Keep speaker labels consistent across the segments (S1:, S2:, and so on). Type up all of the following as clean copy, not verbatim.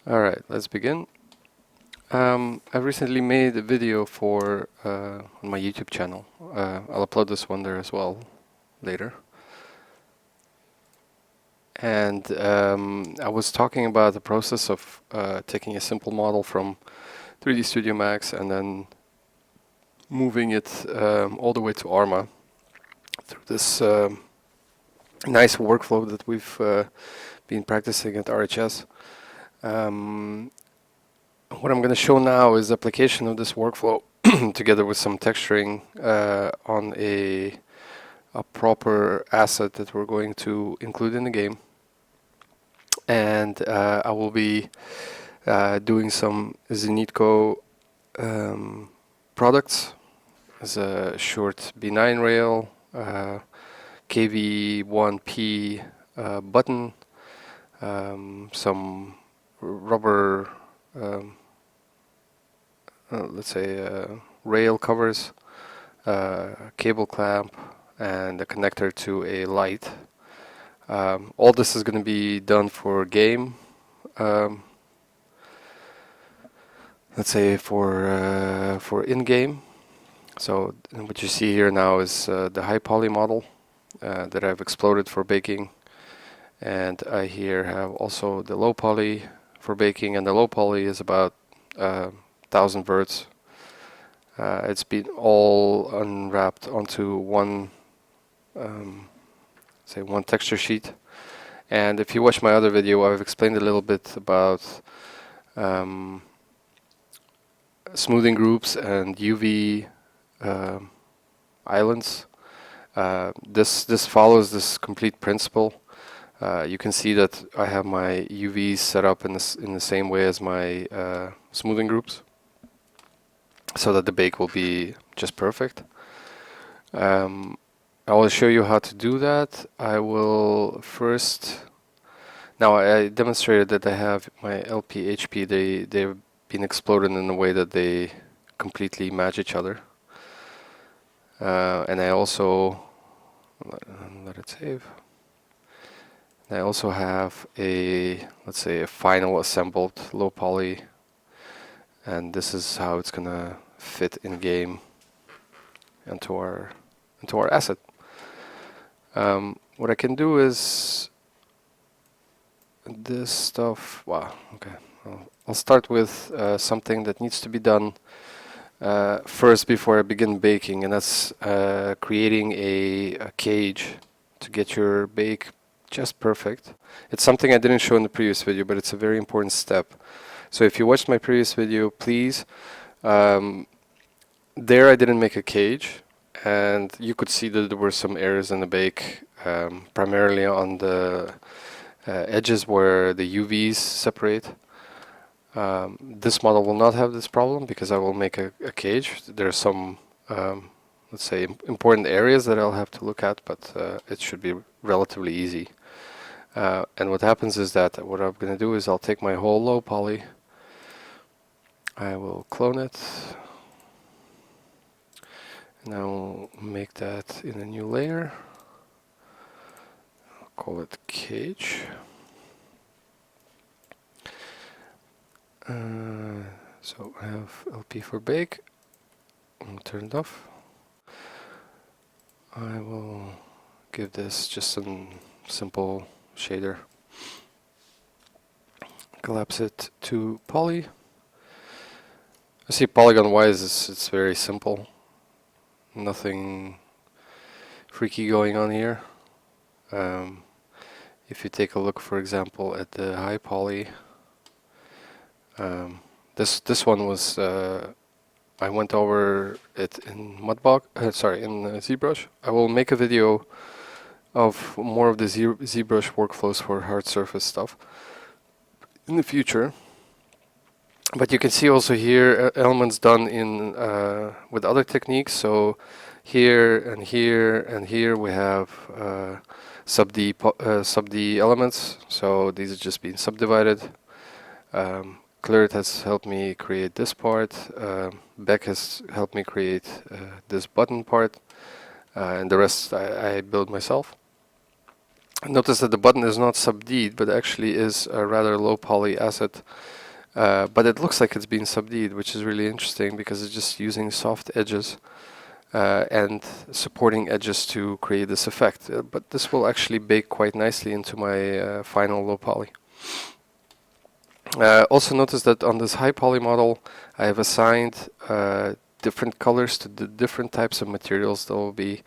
S1: Alright, let's begin. I recently made a video for on my YouTube channel. I'll upload this one there as well later. And I was talking about the process of taking a simple model from 3D Studio Max and then moving it all the way to Arma through this nice workflow that we've been practicing at RHS. What I'm going to show now is application of this workflow together with some texturing on a proper asset that we're going to include in the game. And I will be doing some Zenitco products as a short B9 rail, KV1P button, some rubber let's say rail covers, cable clamp, and a connector to a light. All this is going to be done for game. Let's say for in-game. So what you see here now is the high poly model that I've exploded for baking, and I here have also the low poly for baking, and the low poly is about 1000 verts. It's been all unwrapped onto one say one texture sheet. And if you watch my other video, I've explained a little bit about smoothing groups and UV islands. This follows this complete principle. You can see that I have my UVs set up in the same way as my smoothing groups, so that the bake will be just perfect. I will show you how to do that. I will first. Now I demonstrated that I have my LP HP. They've been exploded in a way that they completely match each other. And I also let it save. I also have a, let's say, a final assembled low poly, and this is how it's gonna fit in game into our asset. What I can do is this stuff. Wow. Okay. I'll start with something that needs to be done first before I begin baking, and that's creating a cage to get your bake just perfect. It's something I didn't show in the previous video, but it's a very important step. So if you watched my previous video, please, there I didn't make a cage, and you could see that there were some errors in the bake, primarily on the edges where the UVs separate. This model will not have this problem because I will make a cage. There are some, let's say, important areas that I'll have to look at, but it should be relatively easy. And what happens is that what I'm going to do is I'll take my whole low poly, I will clone it, and I will make that in a new layer. I'll call it cage. So I have LP for bake. I'll turn it off. I will give this just some simple shader. Collapse it to poly. I see polygon wise it's very simple. Nothing freaky going on here. If you take a look, for example, at the high poly, this one was I went over it in Mudbox, in ZBrush. I will make a video of more of the ZBrush workflows for hard surface stuff in the future. But you can see also here elements done in with other techniques. So here and here and here we have sub-D elements. So these are just being subdivided. Claret has helped me create this part. Beck has helped me create this button part, and the rest I build myself. Notice that the button is not sub-D'd, but actually is a rather low poly asset. But it looks like it's being sub-D'd, which is really interesting because it's just using soft edges and supporting edges to create this effect. But this will actually bake quite nicely into my final low poly. Also notice that on this high poly model, I have assigned different colors to the different types of materials that will be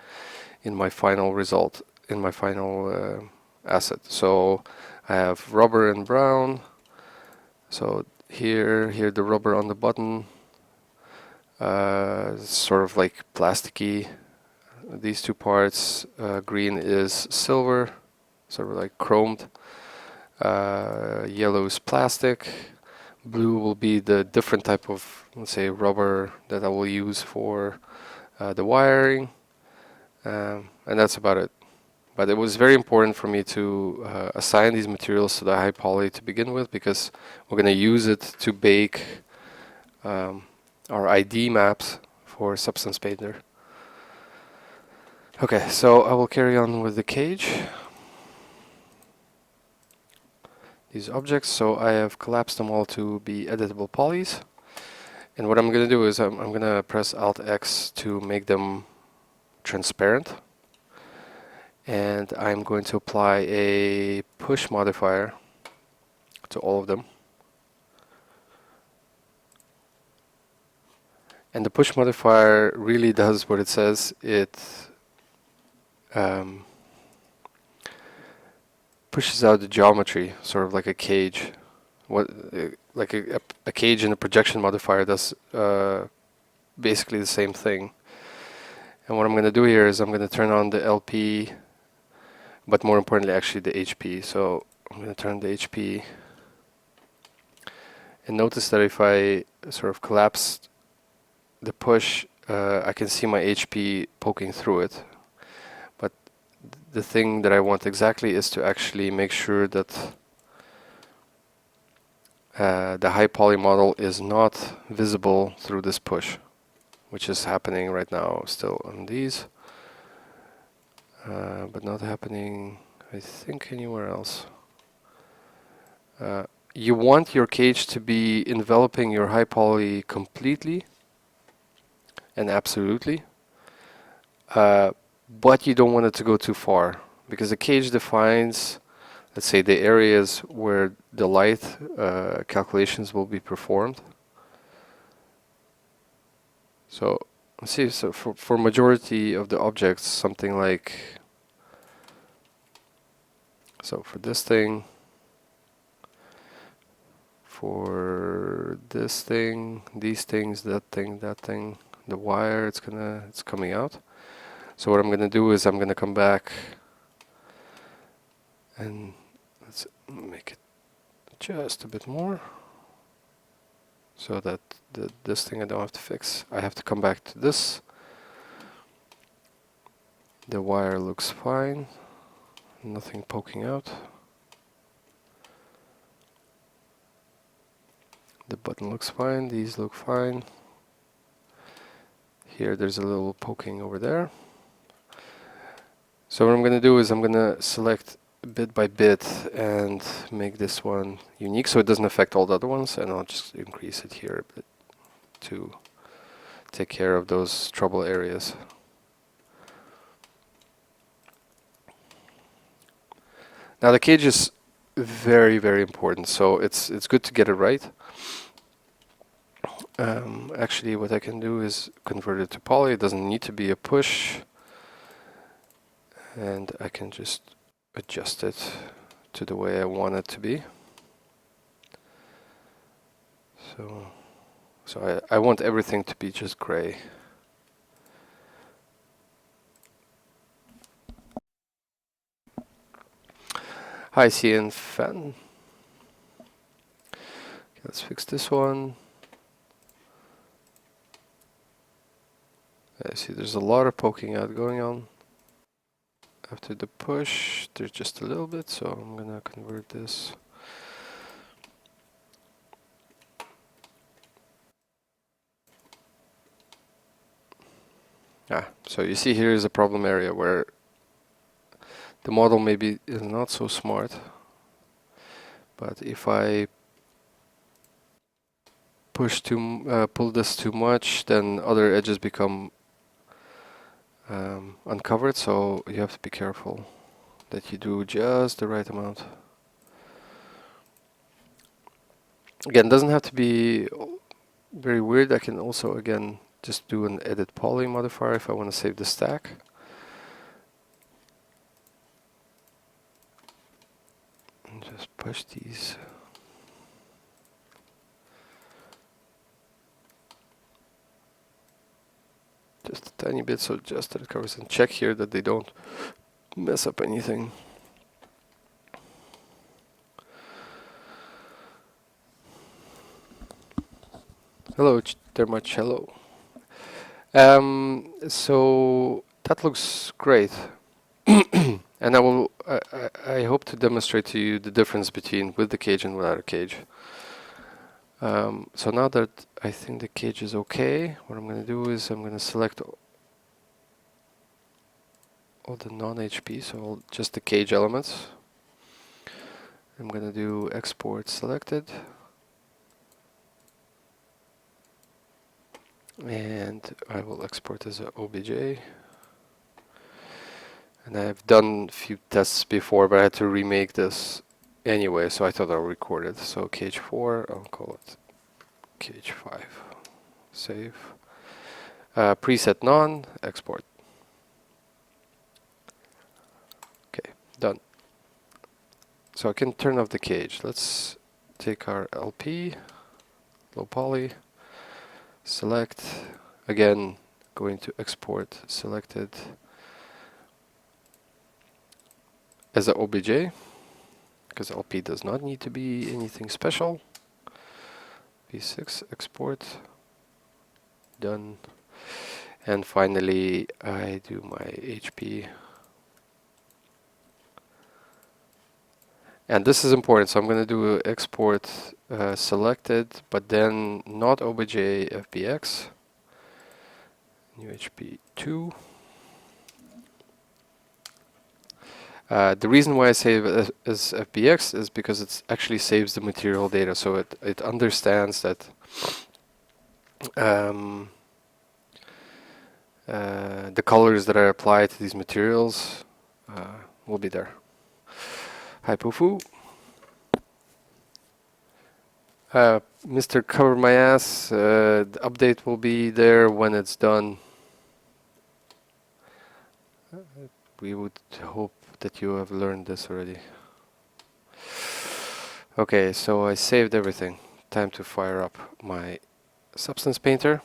S1: in my final result, in my final asset. So I have rubber and brown. So here the rubber on the button, sort of like plasticky. These two parts, green is silver, sort of like chromed. Yellow is plastic. Blue will be the different type of, let's say, rubber that I will use for the wiring. And that's about it. But it was very important for me to assign these materials to the high poly to begin with, because we're going to use it to bake our ID maps for Substance Painter. Okay, so I will carry on with the cage. These objects, so I have collapsed them all to be editable polys. And what I'm going to do is I'm going to press Alt X to make them transparent. And I'm going to apply a push modifier to all of them. And the push modifier really does what it says. It pushes out the geometry, sort of like a cage. Like a cage and a projection modifier does basically the same thing. And what I'm going to do here is I'm going to turn on the LP, but more importantly actually the HP. So I'm going to turn the HP. And notice that if I sort of collapse the push, I can see my HP poking through it. But the thing that I want exactly is to actually make sure that the high poly model is not visible through this push, which is happening right now still on these, but not happening, I think, anywhere else. You want your cage to be enveloping your high poly completely and absolutely, but you don't want it to go too far, because the cage defines, let's say, the areas where the light calculations will be performed. So let's see, so for majority of the objects, something like, so for this thing, for this thing, these things, that thing, the wire, it's coming out. So what I'm gonna do is I'm gonna come back and let's make it just a bit more, so that this thing I don't have to fix. I have to come back to this. The wire looks fine, nothing poking out. The button looks fine, these look fine. Here there's a little poking over there. So what I'm going to do is I'm going to select bit by bit and make this one unique so it doesn't affect all the other ones, and I'll just increase it here a bit to take care of those trouble areas. Now the cage is very, very important, so it's good to get it right. Actually, what I can do is convert it to poly. It doesn't need to be a push, and I can just adjust it to the way I want it to be. So I want everything to be just gray. Hi, CN fan. Okay, let's fix this one. I see there's a lot of poking out going on. After the push, there's just a little bit, so I'm gonna convert this. So you see here is a problem area where the model maybe is not so smart, but if I pull this too much, then other edges become uncovered, so you have to be careful that you do just the right amount. Again, doesn't have to be very weird. I can also, again, just do an edit poly modifier if I want to save the stack. And just push these. Just a tiny bit, so just that it covers, and check here that they don't mess up anything. Hello, much. Hello. So that looks great. And I hope to demonstrate to you the difference between with the cage and without a cage. So now that I think the cage is okay, what I'm going to do is I'm going to select all the non-HP, so just the cage elements. I'm going to do export selected. And I will export as a OBJ. And I've done a few tests before, but I had to remake this anyway, so I thought I'll record it. So cage 4, I'll call it cage 5. Save. Preset none, export. Okay, done. So I can turn off the cage. Let's take our LP, low poly, select, again, going to export selected as a OBJ, because LP does not need to be anything special. V6 export, done. And finally I do my HP. And this is important, so I'm going to do export selected, but then not OBJ FBX, new HP2. The reason why I save it as FBX is because it actually saves the material data, so it understands that the colors that are applied to these materials will be there. Hi Pufu. Mr. Cover My Ass, the update will be there when it's done. We would hope that you have learned this already. Okay, so I saved everything. Time to fire up my Substance Painter.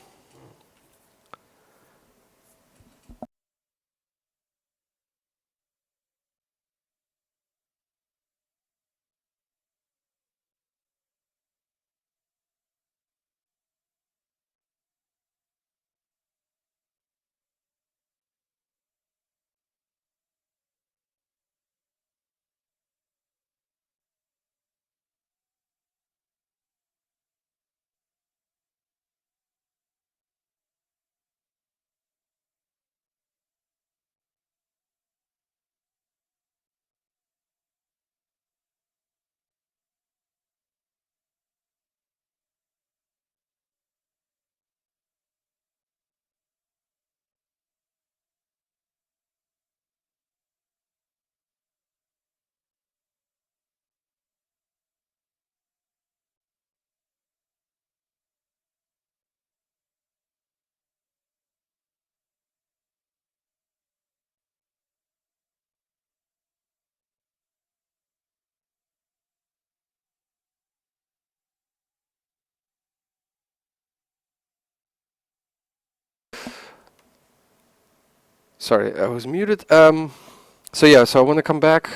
S1: Sorry, I was muted. So yeah, so I want to come back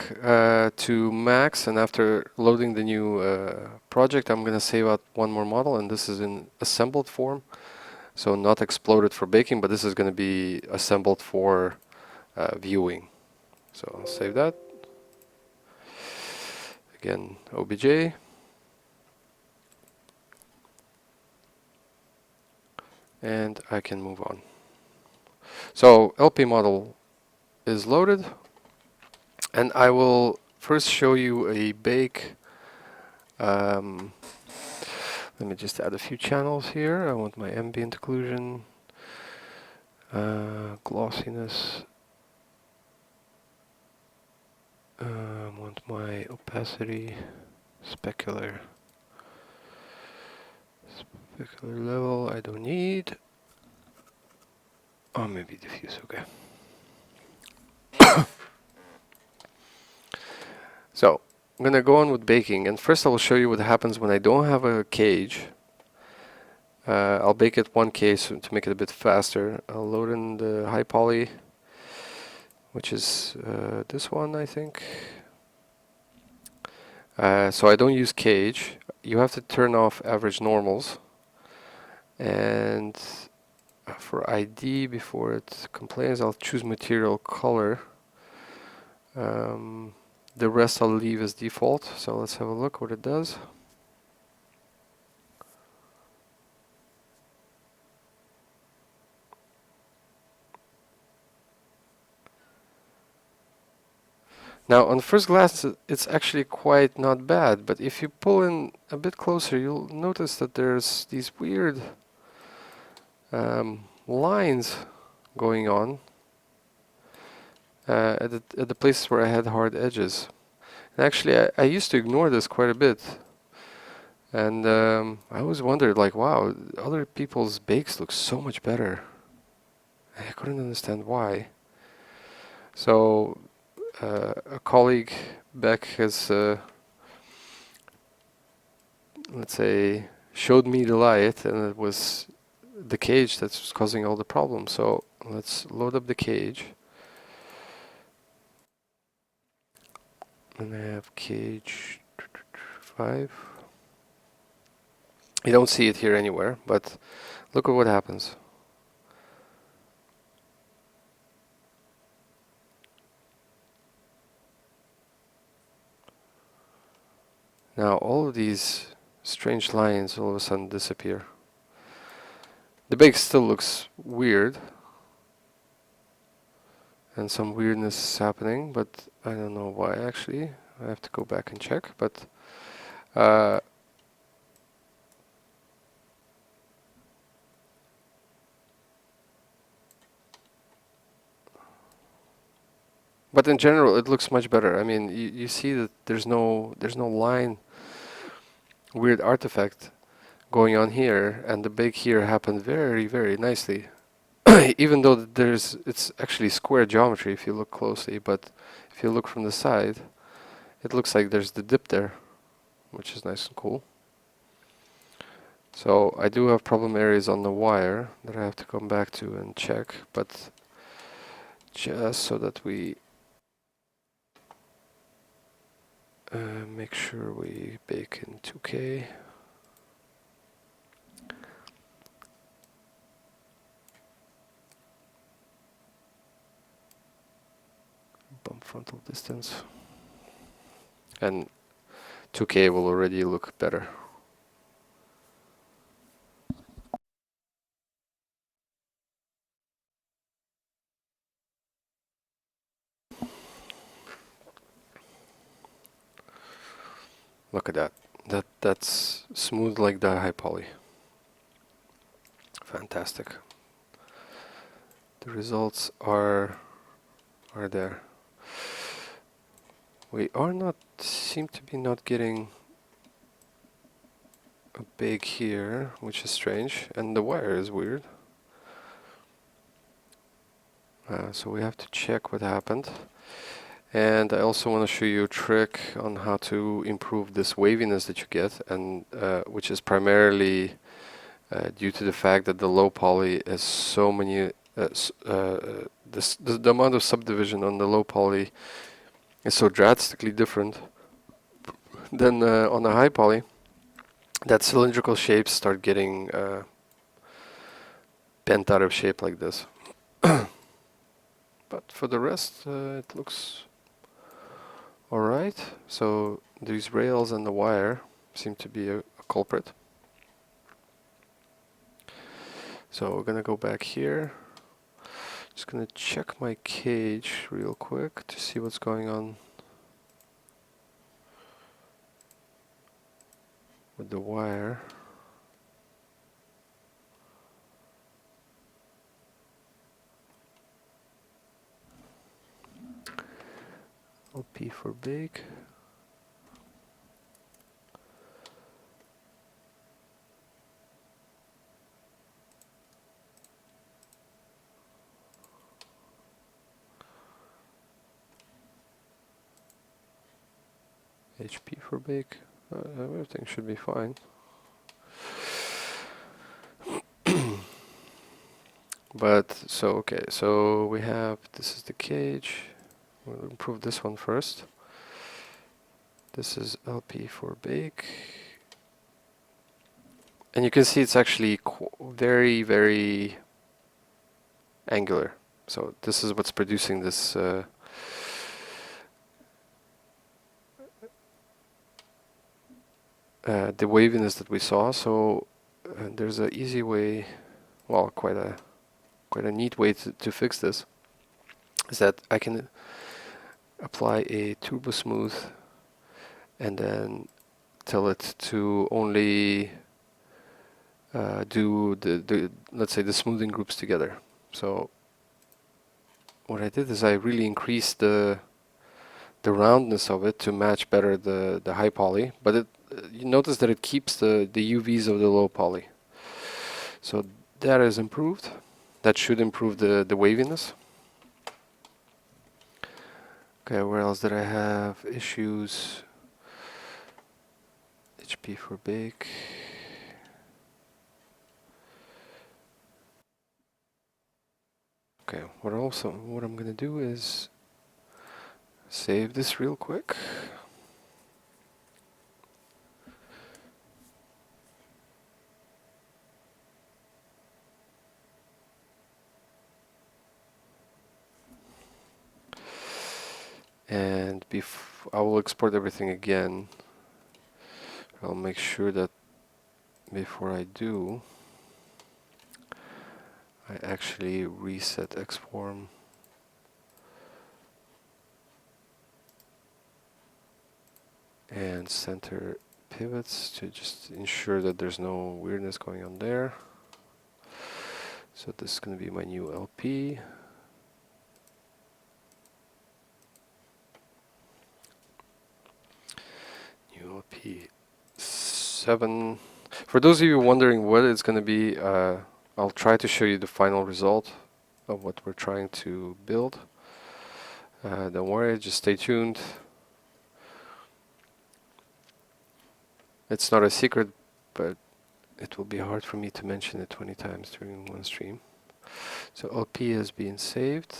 S1: to Max, and after loading the new project, I'm going to save out one more model, and this is in assembled form. So not exploded for baking, but this is going to be assembled for viewing. So I'll save that. Again, OBJ. And I can move on. So LP model is loaded. And I will first show you a bake. Let me just add a few channels here. I want my ambient occlusion, glossiness. I want my opacity, specular level. I don't need. Oh, maybe diffuse. Okay. So I'm gonna go on with baking, and first I will show you what happens when I don't have a cage. I'll bake it 1K so to make it a bit faster. I'll load in the high poly, which is this one, I think. So I don't use cage. You have to turn off average normals, and for ID before it complains, I'll choose material color. The rest I'll leave as default. So let's have a look what it does. Now on first glance it's actually quite not bad, but if you pull in a bit closer you'll notice that there's these weird lines going on at the places where I had hard edges. And actually I used to ignore this quite a bit, and I always wondered, like, wow, other people's bakes look so much better. I couldn't understand why. So a colleague, Beck, has let's say showed me the light, and it was the cage that's causing all the problems. So let's load up the cage, and I have cage 5. You don't see it here anywhere, but look at what happens. Now all of these strange lines all of a sudden disappear. The bake still looks weird, and some weirdness is happening, but I don't know why actually. I have to go back and check, but but in general it looks much better. I mean, you see that there's no line weird artifact going on here, and the bake here happened very nicely. Even though it's actually square geometry if you look closely, but if you look from the side it looks like there's the dip there, which is nice and cool. So I do have problem areas on the wire that I have to come back to and check, but just so that we make sure we bake in 2K. Bump frontal distance, and 2K will already look better. Look at that. That's smooth like the high poly. Fantastic. The results are there. We seem to be not getting a bake here, which is strange, and the wire is weird. So we have to check what happened. And I also want to show you a trick on how to improve this waviness that you get, and which is primarily due to the fact that the low poly has so many the amount of subdivision on the low poly is so drastically different than on the high poly that cylindrical shapes start getting bent out of shape like this. But for the rest it looks alright. So these rails and the wire seem to be a culprit. So we're gonna go back here. Just gonna check my cage real quick to see what's going on with the wire. LP for bake. HP for bake. Everything should be fine. But so okay, so we have, this is the cage. We'll improve this one first. This is LP for bake. And you can see it's actually very, very angular. So this is what's producing this the waviness that we saw. So there's an easy way, well, quite a neat way to fix this, is that I can apply a turbo smooth and then tell it to only do the let's say the smoothing groups together. So what I did is I really increased the roundness of it to match better the high poly, but it you notice that it keeps the UVs of the low poly. So that is improved. That should improve the waviness. Okay, where else did I have issues? HP for bake. Okay, what I'm gonna do is save this real quick. And I will export everything again. I'll make sure that before I do, I actually reset Xform. And center pivots to just ensure that there's no weirdness going on there. So this is going to be my new LP. New LP 7. For those of you wondering what it's going to be, I'll try to show you the final result of what we're trying to build. Don't worry, just stay tuned. It's not a secret, but it will be hard for me to mention it 20 times during one stream. So LP has been saved.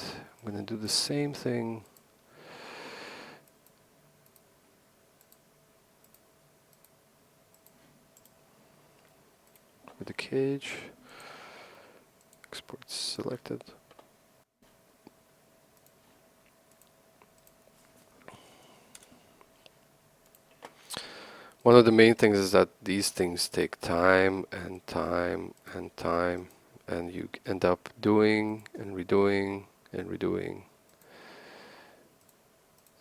S1: I'm going to do the same thing with the cage. Export selected. One of the main things is that these things take time and time and time, and you end up doing and redoing and redoing.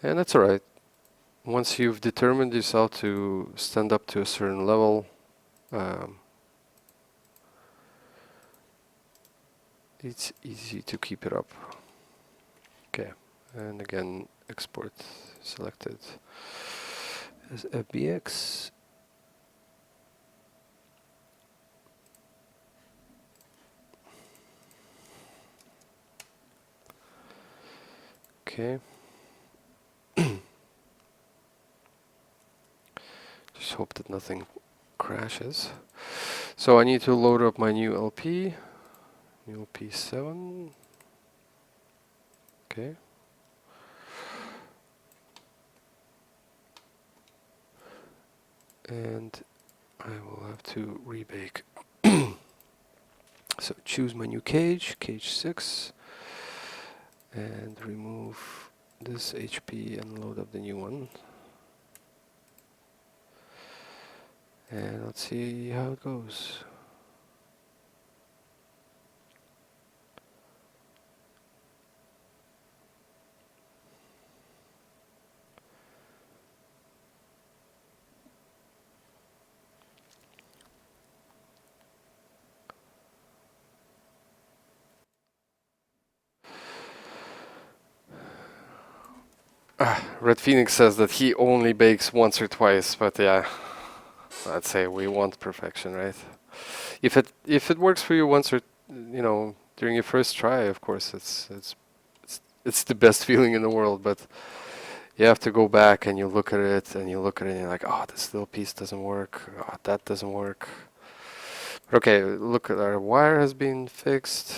S1: And that's alright. Once you've determined yourself to stand up to a certain level, it's easy to keep it up. Okay, and again, export selected as FBX. Okay. Just hope that nothing crashes. So I need to load up my new LP. New LP 7. Okay. And I will have to rebake. So choose my new cage, cage 6, and remove this HP and load up the new one. And let's see how it goes. Red Phoenix says that he only bakes once or twice, but yeah, I'd say we want perfection, right? If it works for you once or during your first try, of course it's the best feeling in the world. But you have to go back and you look at it and you look at it and you're like, oh, this little piece doesn't work. Oh, that doesn't work. Okay, look at our wire has been fixed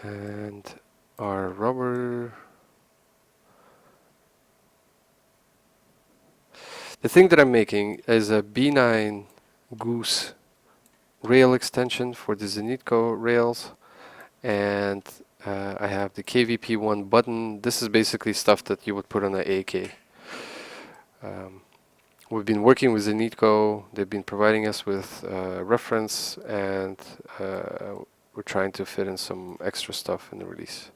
S1: and our rubber. The thing that I'm making is a B9 Goose rail extension for the Zenitco rails, and I have the KVP1 button. This is basically stuff that you would put on an AK. We've been working with Zenitco. They've been providing us with reference, and we're trying to fit in some extra stuff in the release.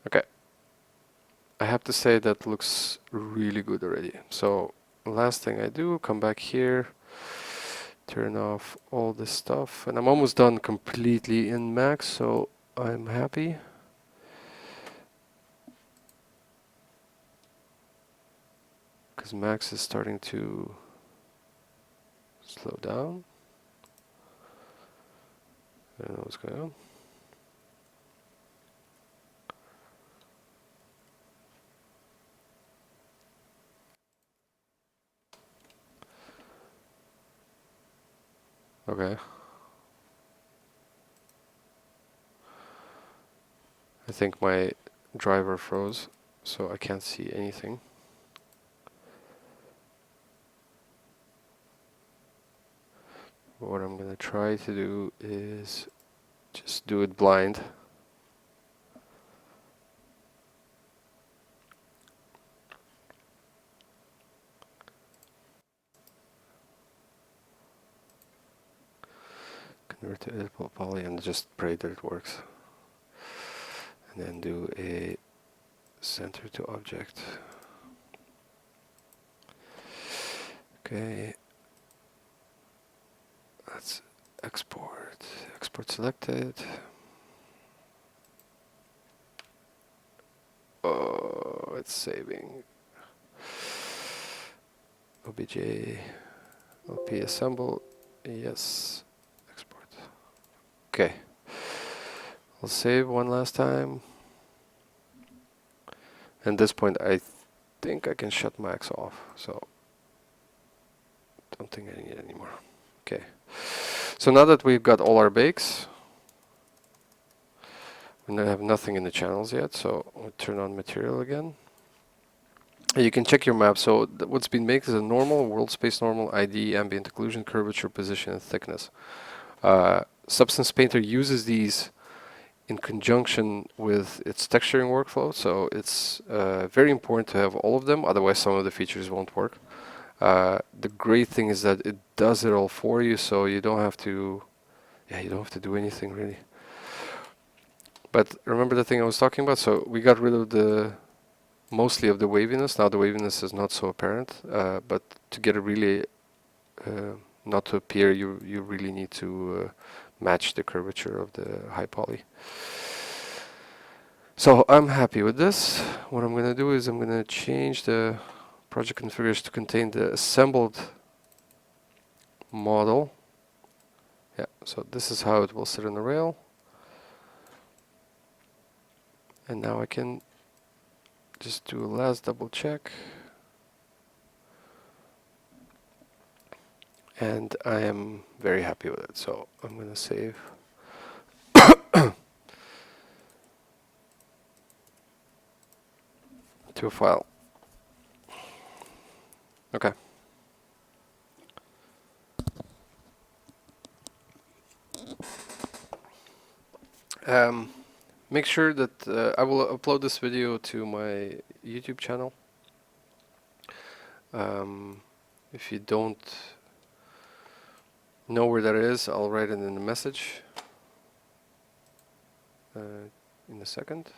S1: Okay. I have to say that looks really good already. So last thing I do, come back here, turn off all this stuff, and I'm almost done completely in Max, so I'm happy. Because Max is starting to slow down. I don't know what's going on. Okay. I think my driver froze, so I can't see anything. What I'm gonna try to do is just do it blind. Convert to editable poly and just pray that it works. And then do a center to object. Okay. Let's export. Export selected. Oh, it's saving. OBJ. LP assemble. Yes. Export. Okay. I'll save one last time. At this point, I think I can shut Max off. So, don't think I need it anymore. Okay. So now that we've got all our bakes, we have nothing in the channels yet. So we'll turn on material again. And you can check your map. So what's been made is a normal, world space normal, ID, ambient occlusion, curvature, position, and thickness. Substance Painter uses these in conjunction with its texturing workflow. So it's very important to have all of them. Otherwise, some of the features won't work. The great thing is that it does it all for you, so you don't have to, you don't have to do anything really. But remember the thing I was talking about? So we got rid of mostly of the waviness. Now the waviness is not so apparent, but to get it really not to appear, you really need to match the curvature of the high poly. So I'm happy with this. What I'm going to do is I'm going to change the project configuration to contain the assembled model. Yeah, so this is how it will sit on the rail. And now I can just do a last double check. And I am very happy with it. So I'm going to save. To a file. Okay. Make sure that I will upload this video to my YouTube channel. If you don't know where that is, I'll write it in the message in a second.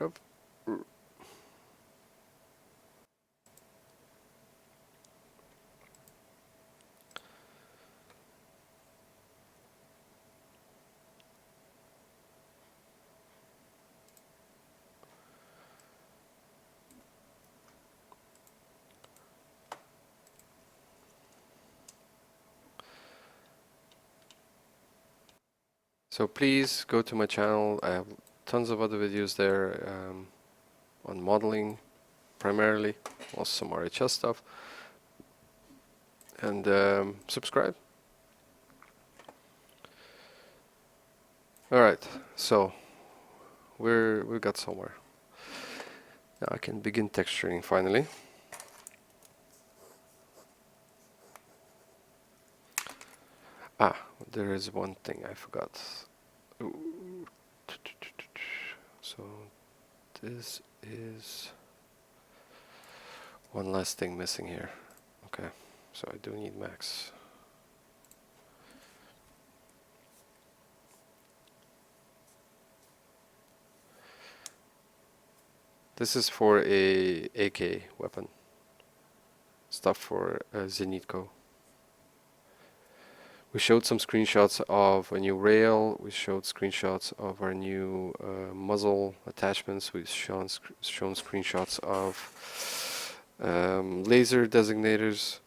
S1: it up. So please go to my channel. I have tons of other videos there on modeling primarily, also some RHS stuff, and subscribe. All right, so we got somewhere. Now I can begin texturing finally. Ah, there is one thing I forgot. Ooh. So this is one last thing missing here. Okay, so I do need max. This is for a AK weapon. Stuff for Zenitko. We showed some screenshots of a new rail. We showed screenshots of our new muzzle attachments. We've shown screenshots of laser designators.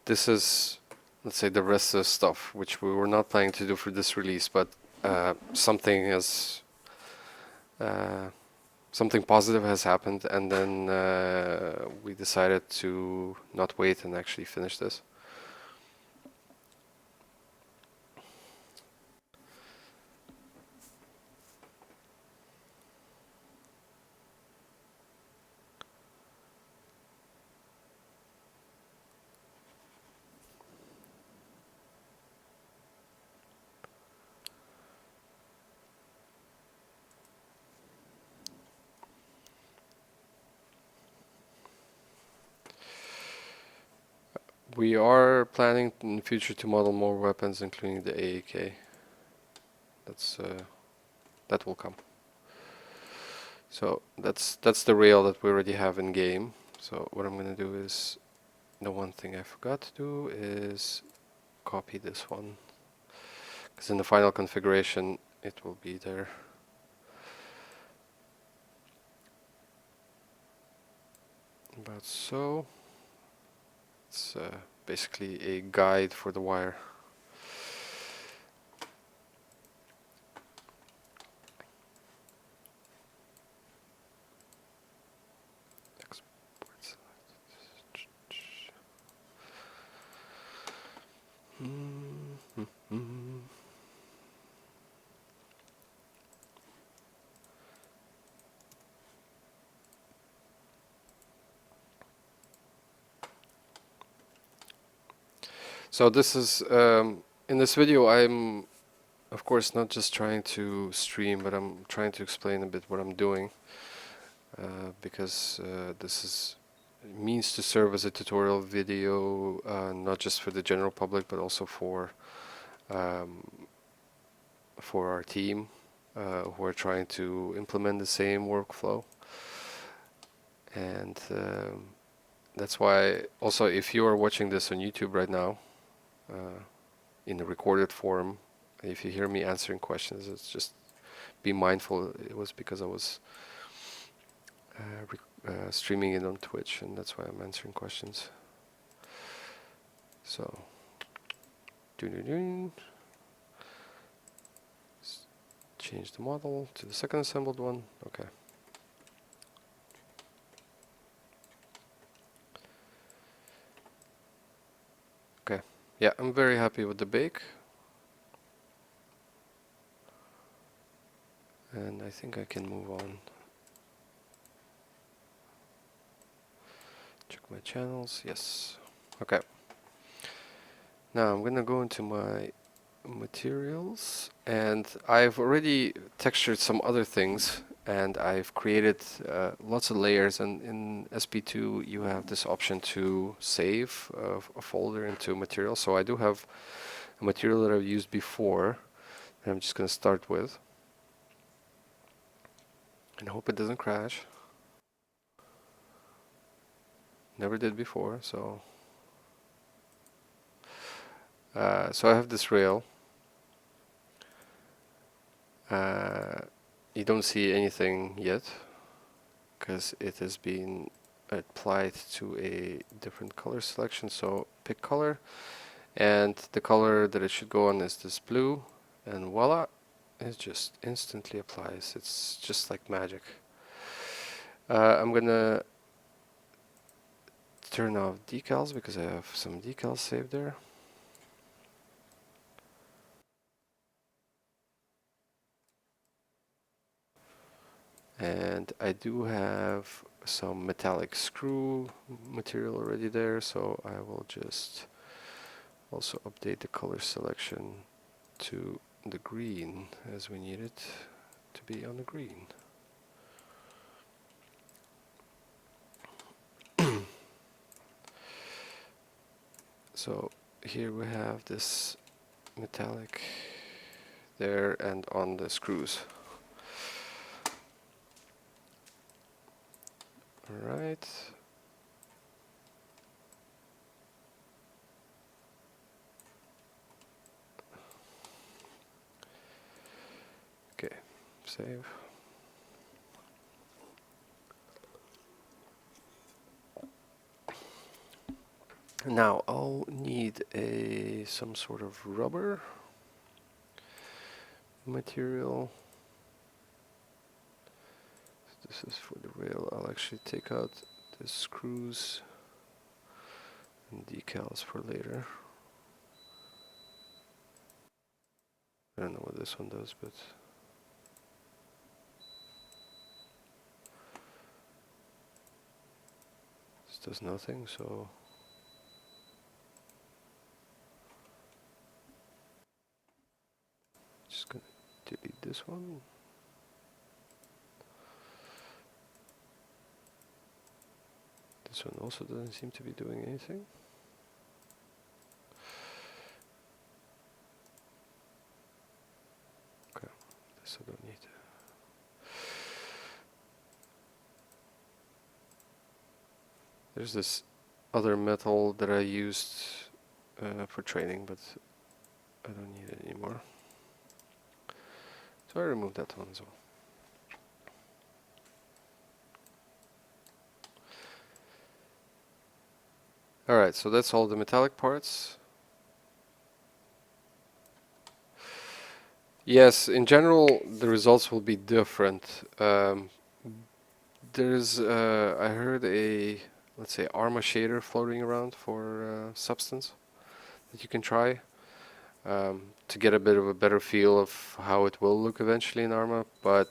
S1: This is, let's say, the rest of the stuff, which we were not planning to do for this release, but something has something positive has happened, and then we decided to not wait and actually finish this. We are planning in the future to model more weapons, including the AAK. That will come. So that's the rail that we already have in game. So what I'm gonna do is, the one thing I forgot to do is copy this one, because in the final configuration it will be there. About so. It's basically a guide for the wire. So this is, in this video I'm of course not just trying to stream, but I'm trying to explain a bit what I'm doing, because this is means to serve as a tutorial video, not just for the general public, but also for our team who are trying to implement the same workflow. And that's why also, if you are watching this on YouTube right now in the recorded form, if you hear me answering questions, it's just be mindful it was because I was streaming it on Twitch, and that's why I'm answering questions. So change the model to the second assembled one. Okay. Okay. Yeah, I'm very happy with the bake. And I think I can move on. Check my channels. Yes. Okay. Now I'm gonna go into my materials, and I've already textured some other things, and I've created lots of layers, and in SP2 you have this option to save a folder into material. So I do have a material that I've used before, I'm just going to start with, and hope it doesn't crash. Never did before, so so I have this rail. You don't see anything yet because it has been applied to a different color selection. So pick color, and the color that it should go on is this blue, and voila, it just instantly applies. It's just like magic. I'm gonna turn off decals because I have some decals saved there. And I do have some metallic screw material already there, so I will just also update the color selection to the green as we need it to be on the green. So here we have this metallic there and on the screws. Alright. Okay, save. Now I'll need some sort of rubber material. This is for the rail. I'll actually take out the screws and decals for later. I don't know what this one does, but this does nothing, so just gonna delete this one. This one also doesn't seem to be doing anything. Okay, this I don't need. There's this other metal that I used for training, but I don't need it anymore. So I removed that one as well. Alright, so that's all the metallic parts. Yes, in general, the results will be different. There's, I heard a, let's say, Arma shader floating around for substance that you can try to get a bit of a better feel of how it will look eventually in Arma. But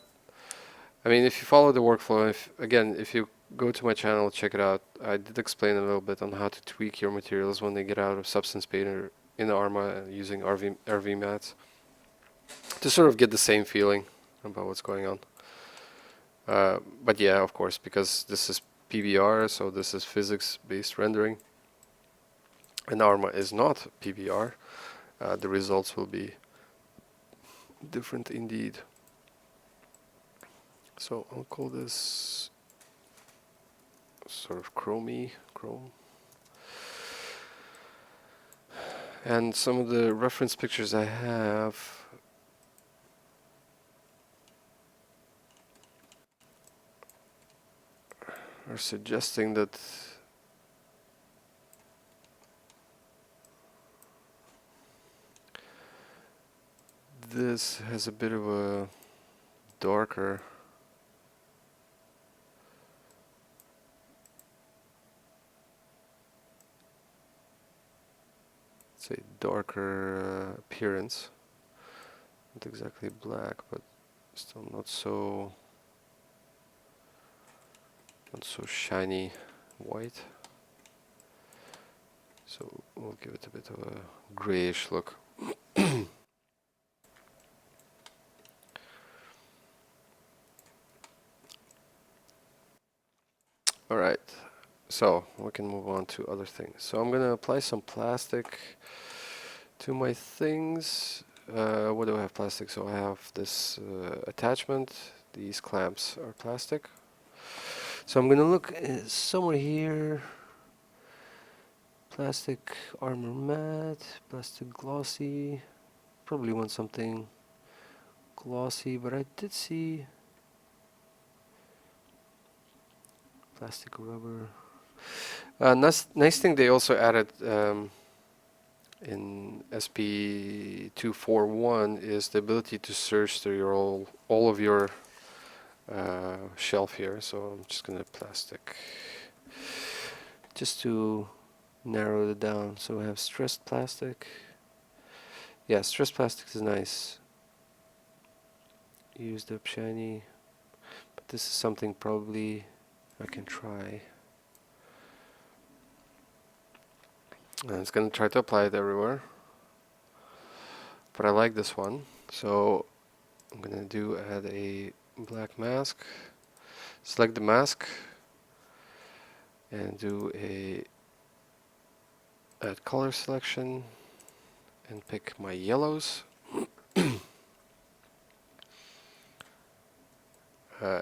S1: I mean, if you follow the workflow, if you go to my channel, check it out. I did explain a little bit on how to tweak your materials when they get out of Substance Painter in Arma using RV mats to sort of get the same feeling about what's going on. But yeah, of course, because this is PBR, so this is physics-based rendering, and Arma is not PBR, the results will be different indeed. So I'll call this sort of chrome. And some of the reference pictures I have are suggesting that this has a bit of a darker appearance. Not exactly black, but still not so shiny white. So we'll give it a bit of a grayish look. Alright, so we can move on to other things. So I'm gonna apply some plastic to my things what do I have plastic? So I have this attachment. These clamps are plastic. So I'm gonna look somewhere here. Plastic armor matte, plastic glossy. Probably want something glossy, but I did see plastic rubber. Nice thing they also added in SP241 is the ability to search through your all of your shelf here. So I'm just gonna plastic just to narrow it down. So I have stressed plastic. Yeah, stressed plastic is nice. Used up shiny, but this is something probably I can try. And it's gonna try to apply it everywhere, but I like this one, so I'm gonna add a black mask. Select the mask and do a add color selection and pick my yellows.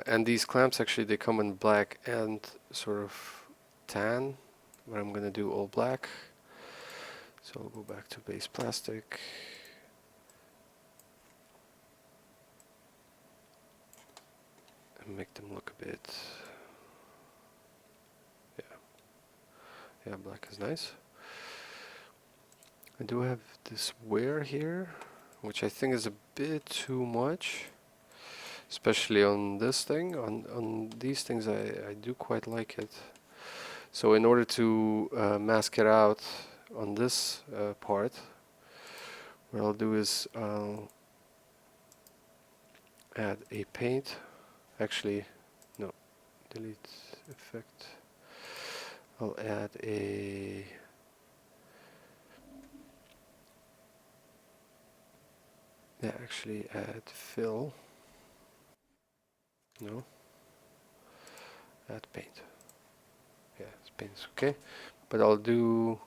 S1: And these clamps actually they come in black and sort of tan, but I'm gonna do all black. So I'll go back to base plastic. And make them look a bit, yeah, black is nice. I do have this wear here, which I think is a bit too much, especially on this thing. On these things I do quite like it. So in order to mask it out on this part, what I'll do is I'll add a paint. Actually, no, delete effect. I'll add a add fill. No, add paint. Yeah, paint's okay, but I'll do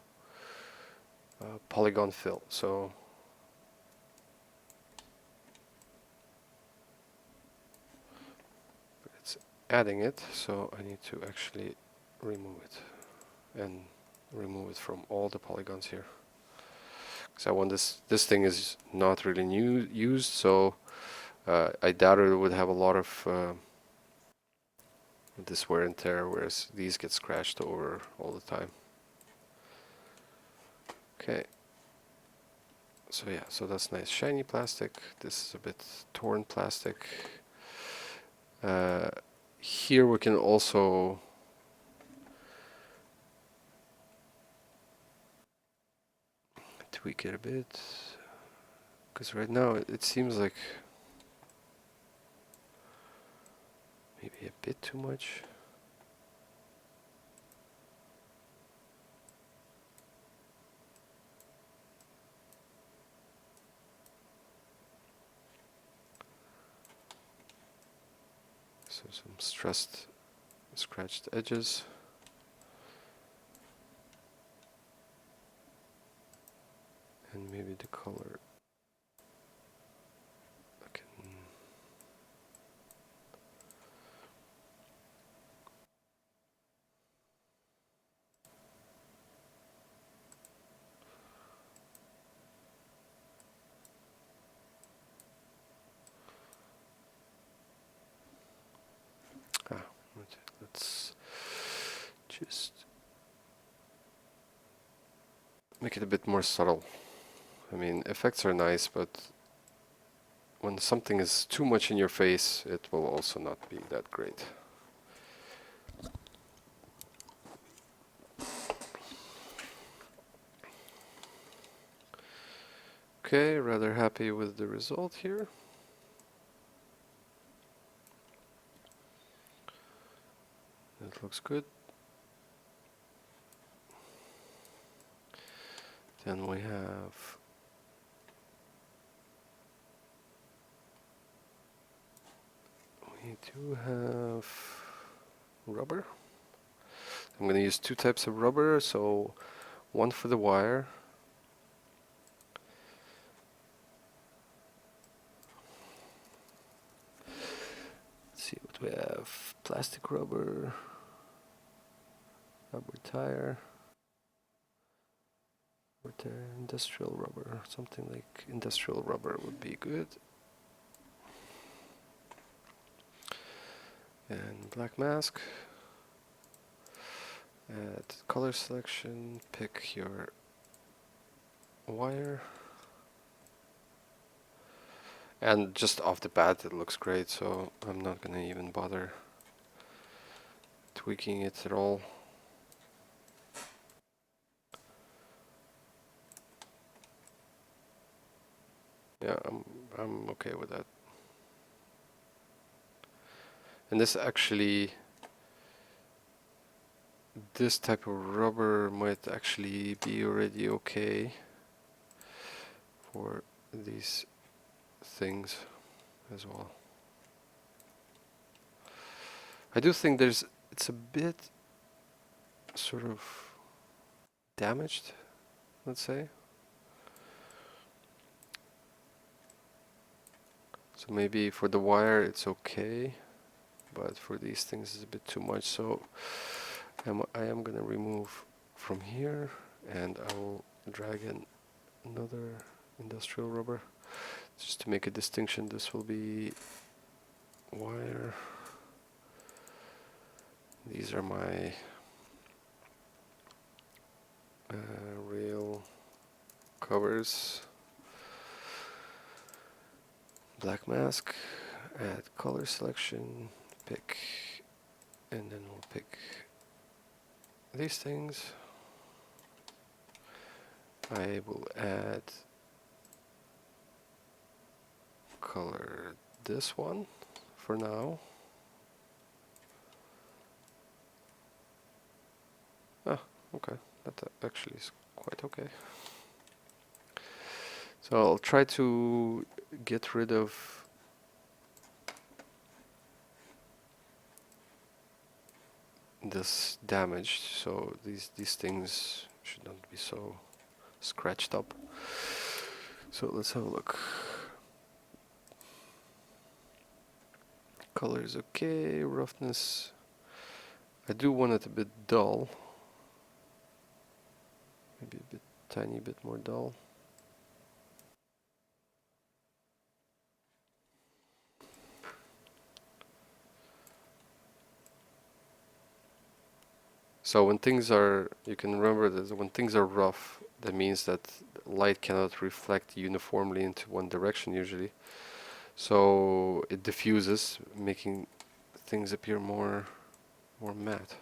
S1: polygon fill. So it's adding it, so I need to actually remove it and remove it from all the polygons here, because I want this thing is not really used, so I doubt it would have a lot of this wear and tear, whereas these get scratched over all the time. Okay, so yeah, so that's nice shiny plastic. This is a bit torn plastic. Here we can also tweak it a bit, because right now it seems like maybe a bit too much. So some scratched edges. And maybe the color. I can let's just make it a bit more subtle. I mean, effects are nice, but when something is too much in your face, it will also not be that great. Okay, rather happy with the result here. That looks good. Then we do have rubber. I'm going to use two types of rubber, so one for the wire plastic rubber, rubber tire, industrial rubber, something like industrial rubber would be good. And black mask. Add color selection, pick your wire. And just off the bat it looks great, so I'm not gonna even bother tweaking it at all. Yeah, I'm okay with that. And this actually, this type of rubber might actually be already okay for these things as well. I do think it's a bit sort of damaged, let's say. So maybe for the wire it's okay, but for these things it's a bit too much. So I am gonna remove from here, and I will drag in another industrial rubber just to make a distinction. This will be wire. These are my rail covers. Black mask, add color selection, pick, and then we'll pick these things. I will add color this one for now. Ah, okay, that actually is quite okay. So I'll try to get rid of this damage, so these things should not be so scratched up. So let's have a look. Color is okay, roughness. I do want it a bit dull. Maybe a bit, tiny bit more dull. So when things are, you can remember that when things are rough, that means that light cannot reflect uniformly into one direction usually. So it diffuses, making things appear more matte.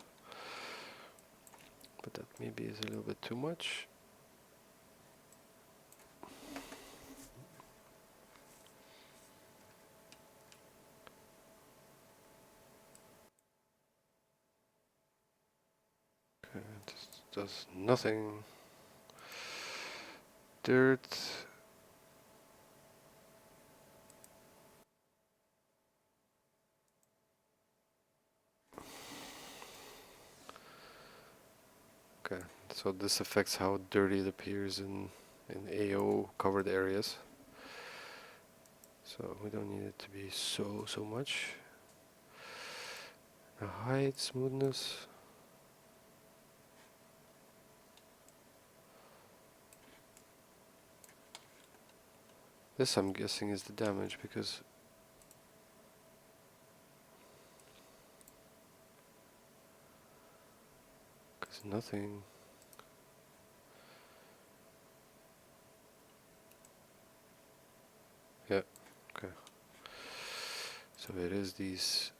S1: But that maybe is a little bit too much. Okay, this does nothing. Dirt. Okay, so this affects how dirty it appears in AO covered areas. So we don't need it to be so much. Height, smoothness. This I'm guessing is the damage because nothing. Yeah, okay. So it is these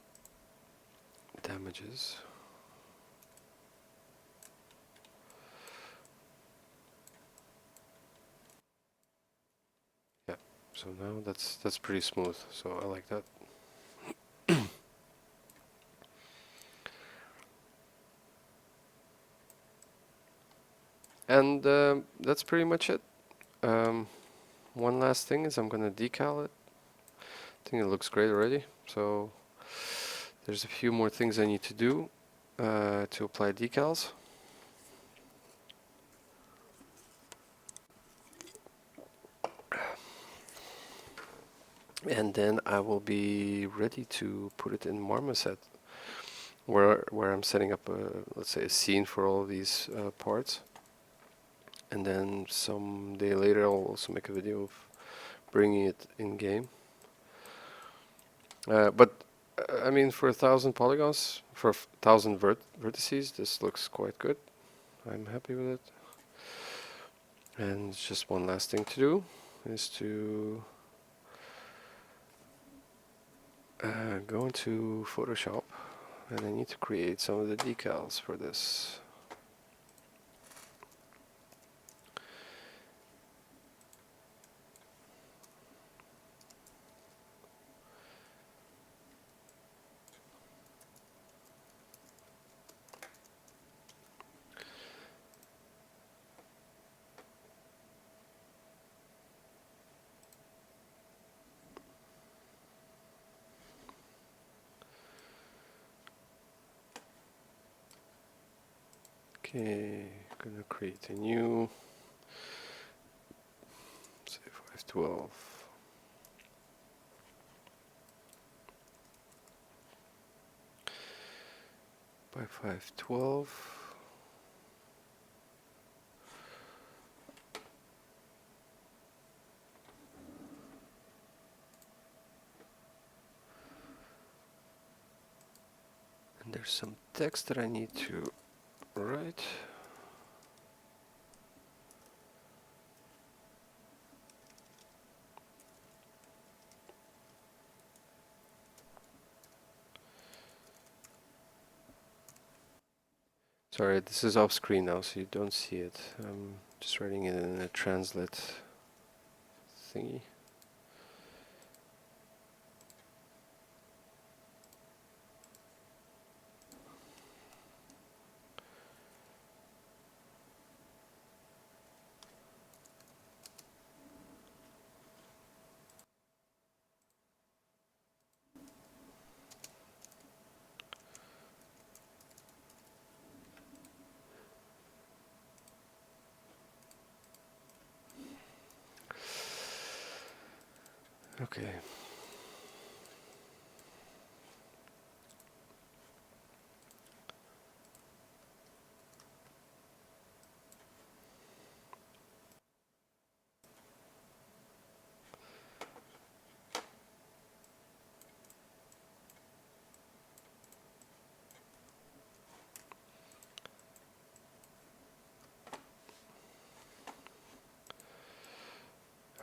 S1: damages. Yeah, so now that's pretty smooth, so I like that. And that's pretty much it. One last thing is I'm gonna decal it. I think it looks great already. So there's a few more things I need to do to apply decals. And then I will be ready to put it in Marmoset. where I'm setting up let's say a scene for all of these parts, and then some day later I'll also make a video of bringing it in game. But I mean, for 1,000 polygons, for 1,000 vertices, this looks quite good. I'm happy with it. And just one last thing to do is to go into Photoshop, and I need to create some of the decals for this. Okay, gonna create a new, say 512. By 512. And there's some text that I need to write. Sorry, this is off screen now, so you don't see it. I'm just writing it in a translate thingy. Okay.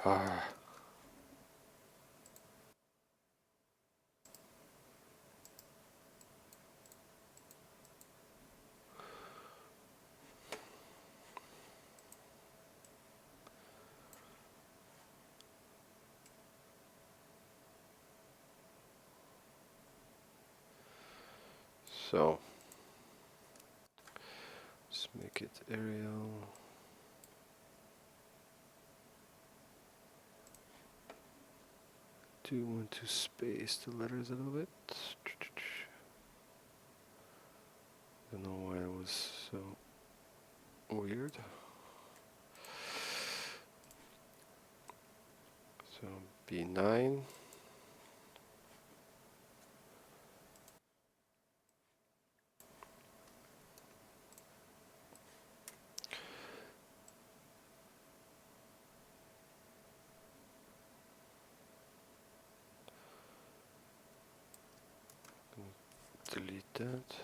S1: Ah. So, let's make it Arial. Do you want to space the letters a little bit? Don't know why it was so weird. So B9. Delete that.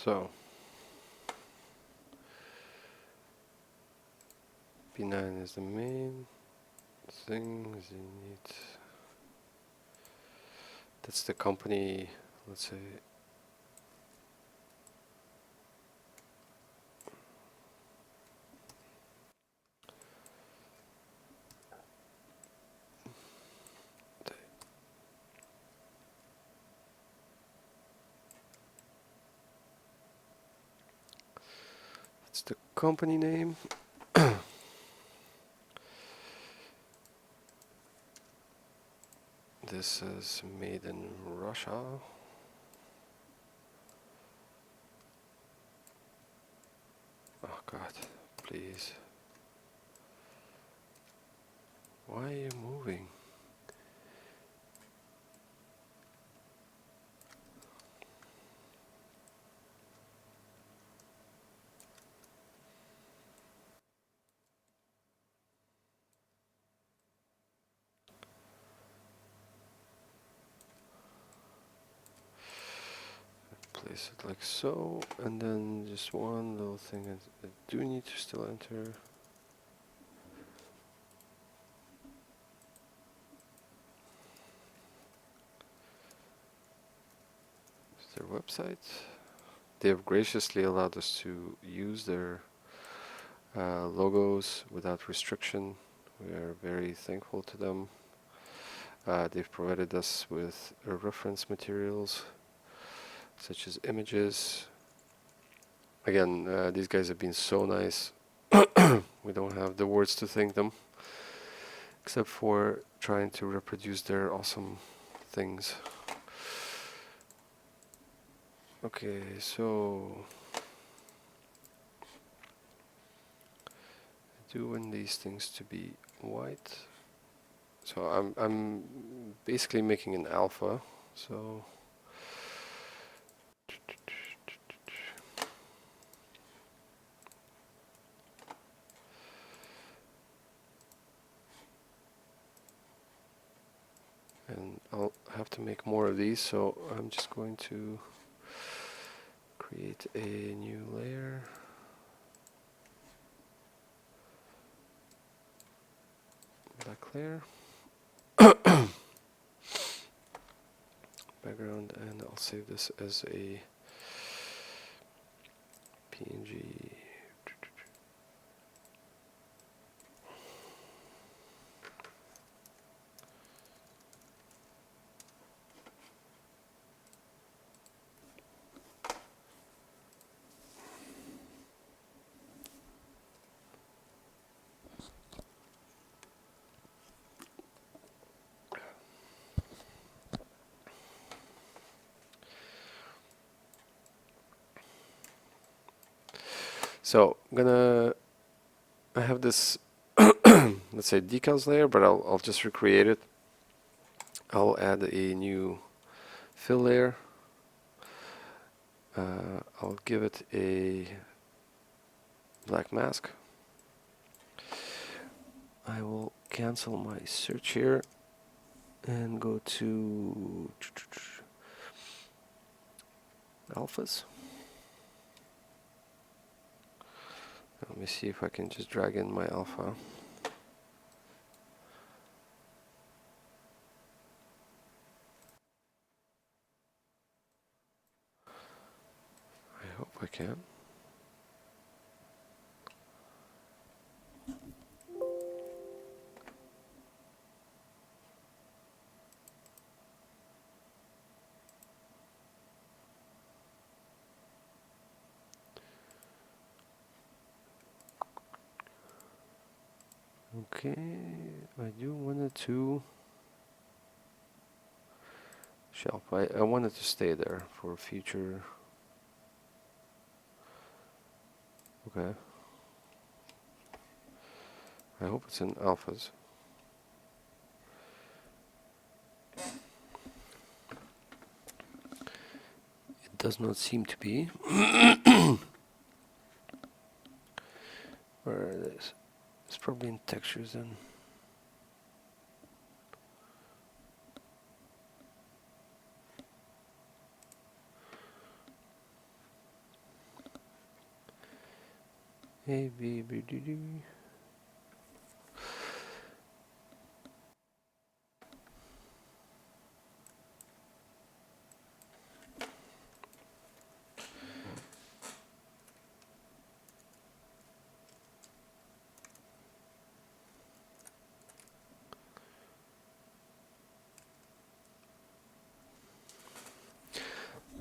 S1: So B9 is the main thing. You need. That's the company. Let's say. That's the company name. this is made in Russia. Oh God, please. Why are you moving? Place it like so, and then just one little thing I do need to still enter. It's their website. They have graciously allowed us to use their logos without restriction. We are very thankful to them. They've provided us with reference materials such as images. Again, these guys have been so nice. We don't have the words to thank them, except for trying to reproduce their awesome things. Okay, so I do want these things to be white. So I'm basically making an alpha. So and I'll have to make more of these, so I'm just going to create a new layer. Black layer. Background, and I'll save this as a PNG. So I have this let's say decals layer, but I'll just recreate it. I'll add a new fill layer. I'll give it a black mask. I will cancel my search here and go to alphas. Let me see if I can just drag in my alpha. I hope I can. Okay, I do wanted to shelf. I wanted to stay there for future. Okay. I hope it's in alphas. It does not seem to be. Where it is? It's probably in textures then. A B B D D.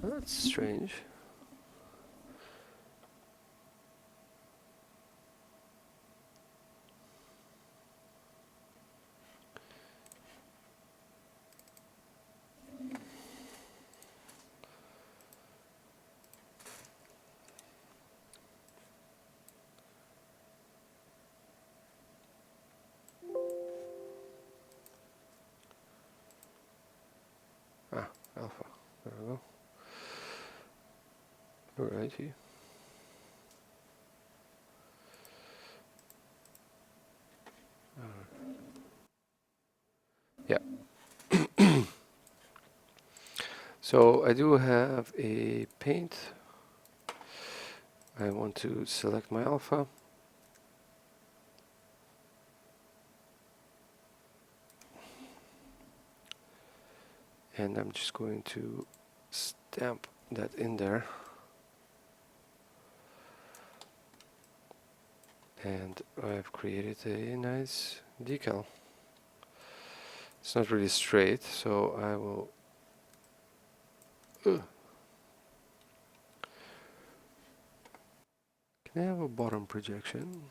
S1: That's strange. alpha. There we go. Alrighty. Yeah. So I do have a paint. I want to select my alpha. And I'm just going to stamp that in there. And I've created a nice decal. It's not really straight, so I will can I have a bottom projection?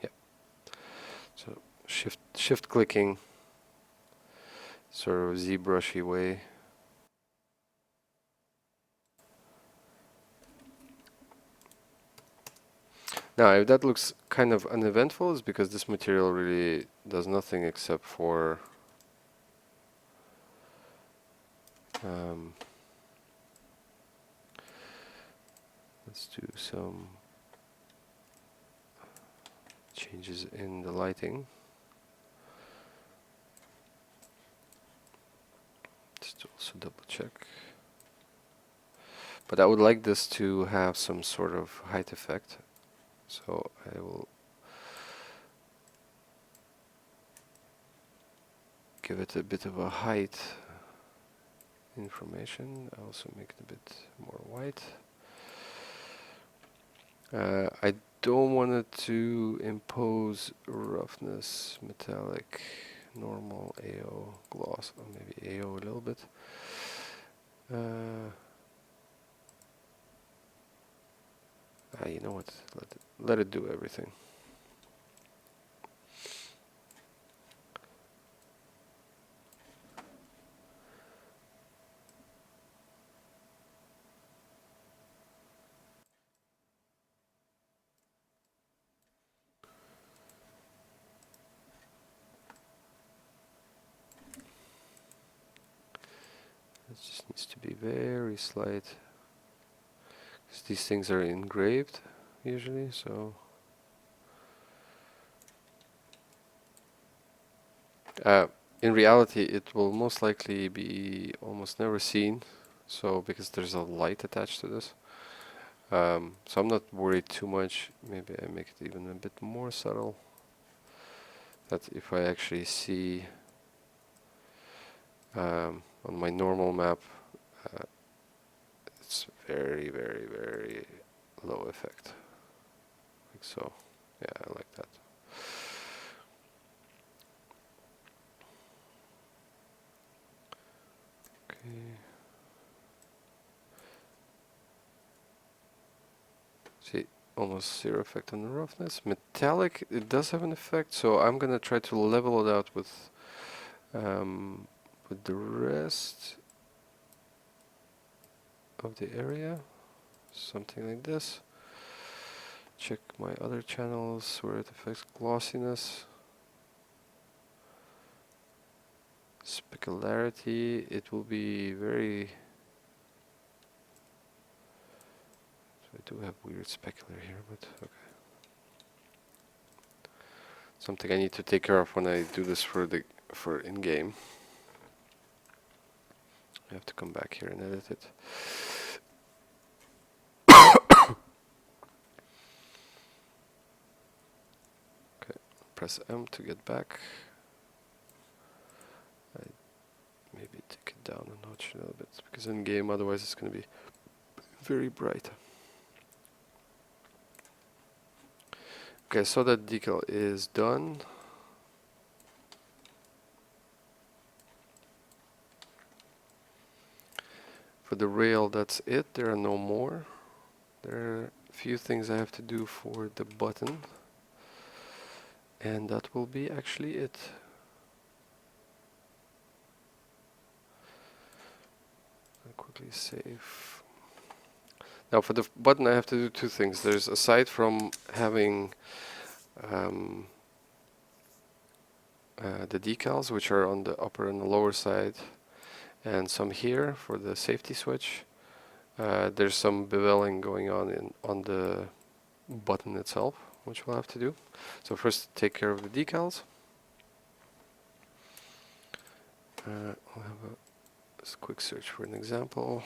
S1: Yeah. So shift clicking, sort of ZBrushy way. Now, if that looks kind of uneventful, it's because this material really does nothing except for let's do some changes in the lighting. Just also double check. But I would like this to have some sort of height effect. So I will give it a bit of a height information. I also make it a bit more white. I don't want it to impose roughness, metallic, normal, AO, gloss, or maybe AO a little bit. You know what? Let it do everything. It just needs to be very slight. Because these things are engraved usually, so. In reality, it will most likely be almost never seen, so because there's a light attached to this. So I'm not worried too much. Maybe I make it even a bit more subtle. That if I actually see on my normal map, it's very, very, very low effect. Like so. Yeah, I like that. Okay. See, almost zero effect on the roughness. Metallic, it does have an effect, so I'm gonna try to level it out with the rest of the area, something like this. Check my other channels where it affects glossiness. Specularity, it will be very... I do have weird specular here, but okay. Something I need to take care of when I do this for in-game. I have to come back here and edit it. Okay, press M to get back. I maybe take it down a notch a little bit, because in-game otherwise it's going to be very bright. Okay, so that decal is done. For the rail, that's it. There are no more. There are a few things I have to do for the button. And that will be actually it. I'll quickly save. Now for the button I have to do two things. There's, aside from having the decals, which are on the upper and the lower side, and some here for the safety switch, there's some beveling going on the button itself, which we'll have to do. So first take care of the decals. I'll have a quick search for an example.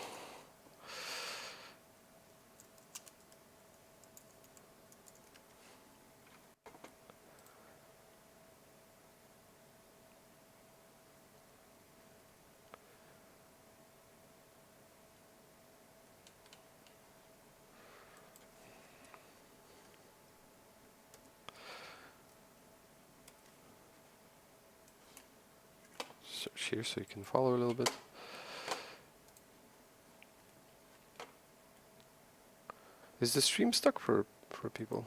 S1: Search here so you can follow a little bit. Is the stream stuck for people?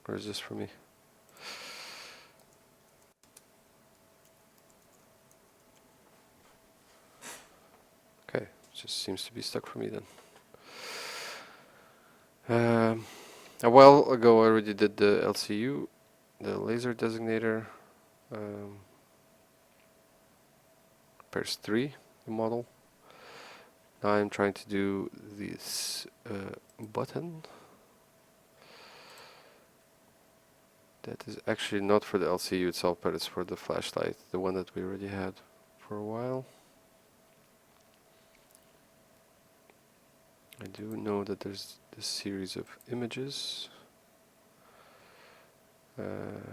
S1: Or is this for me? Okay, just seems to be stuck for me then. A while ago I already did the LCU, the laser designator, pairs 3, the model. Now I'm trying to do this button. That is actually not for the LCU itself, but it's for the flashlight, the one that we already had for a while. I do know that there's this series of images. Again,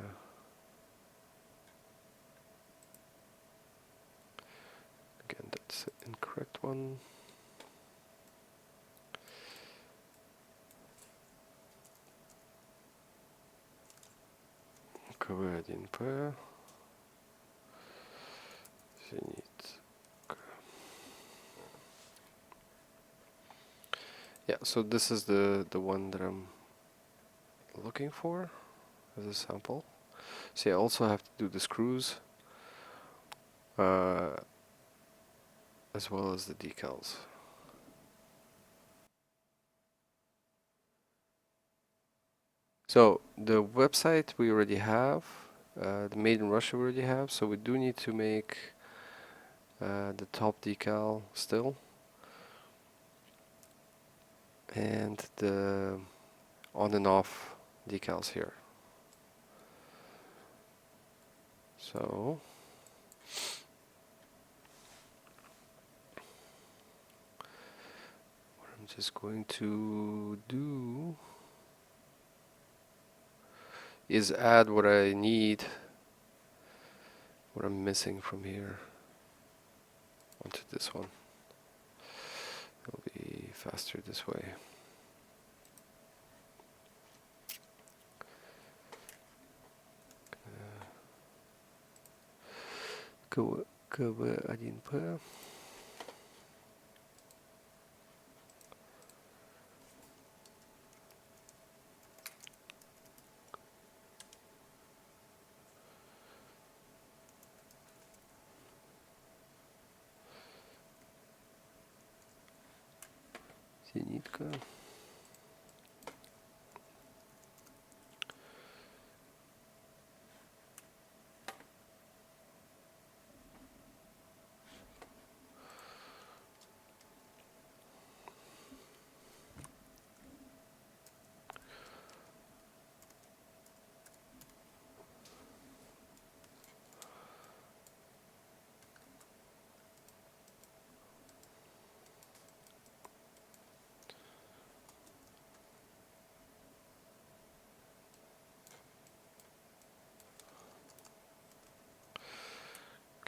S1: that's the incorrect one. КВ1П. Зенит. Yeah, so this is the one that I'm looking for as a sample. See, I also have to do the screws as well as the decals. So the website we already have, the Made in Russia we already have, so we do need to make the top decal still, and the on and off decals here. So what I'm just going to do is add what I need, what I'm missing from here onto this one. It'll be faster this way. КВ1П. Зенитка.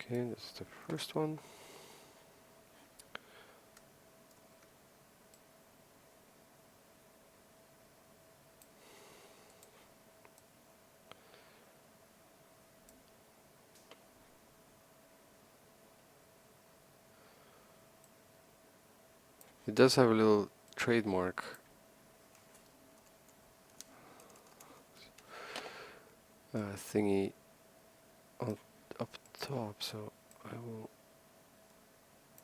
S1: Okay, that's the first one. It does have a little trademark thingy on up top, so I will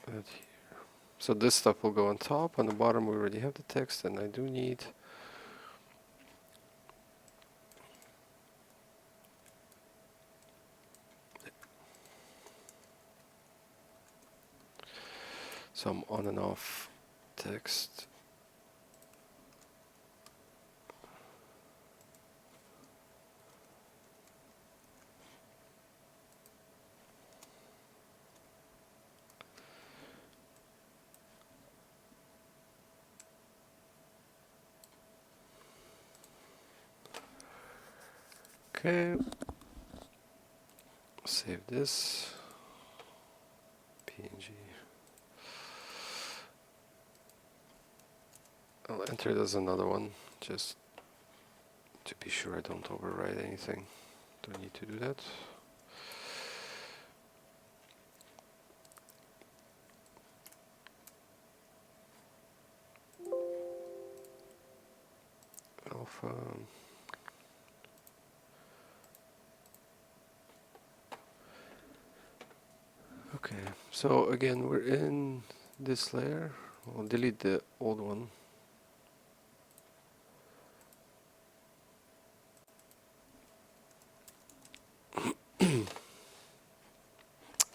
S1: add here. So this stuff will go on top. On the bottom we already have the text, and I do need some on and off text. Okay, save this. PNG. I'll enter it as another one, just to be sure I don't overwrite anything. Don't need to do that. Alpha. Okay, so again we're in this layer. We'll delete the old one.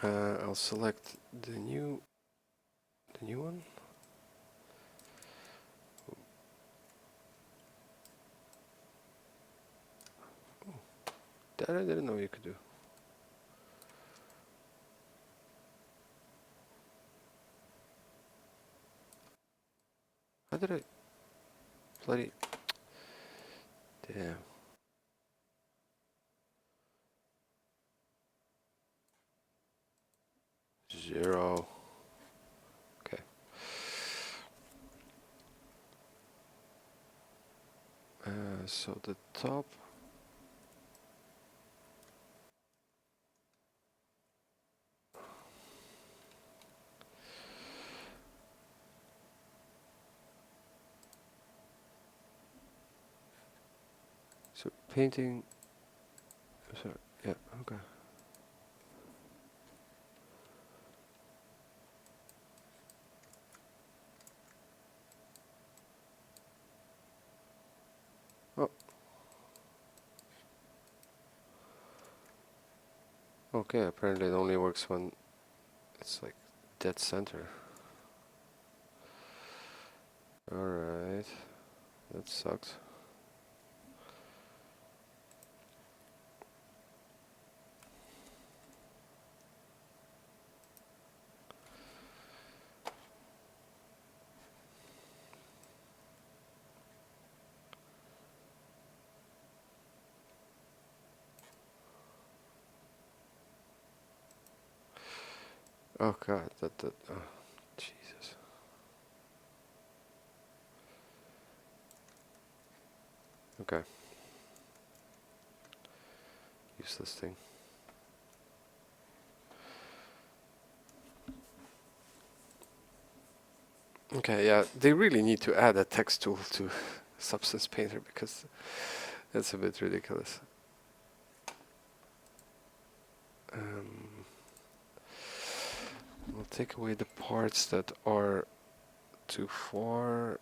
S1: I'll select the new one. That I didn't know you could do. How did I bloody damn 0. Okay. So the top. So painting. Sorry. Yeah. Okay. Oh. Okay. Apparently it only works when it's like dead center. All right. That sucks. Oh god. That. Oh, Jesus. Okay. Useless thing. Okay, yeah, they really need to add a text tool to Substance Painter because that's a bit ridiculous. We'll take away the parts that are too far.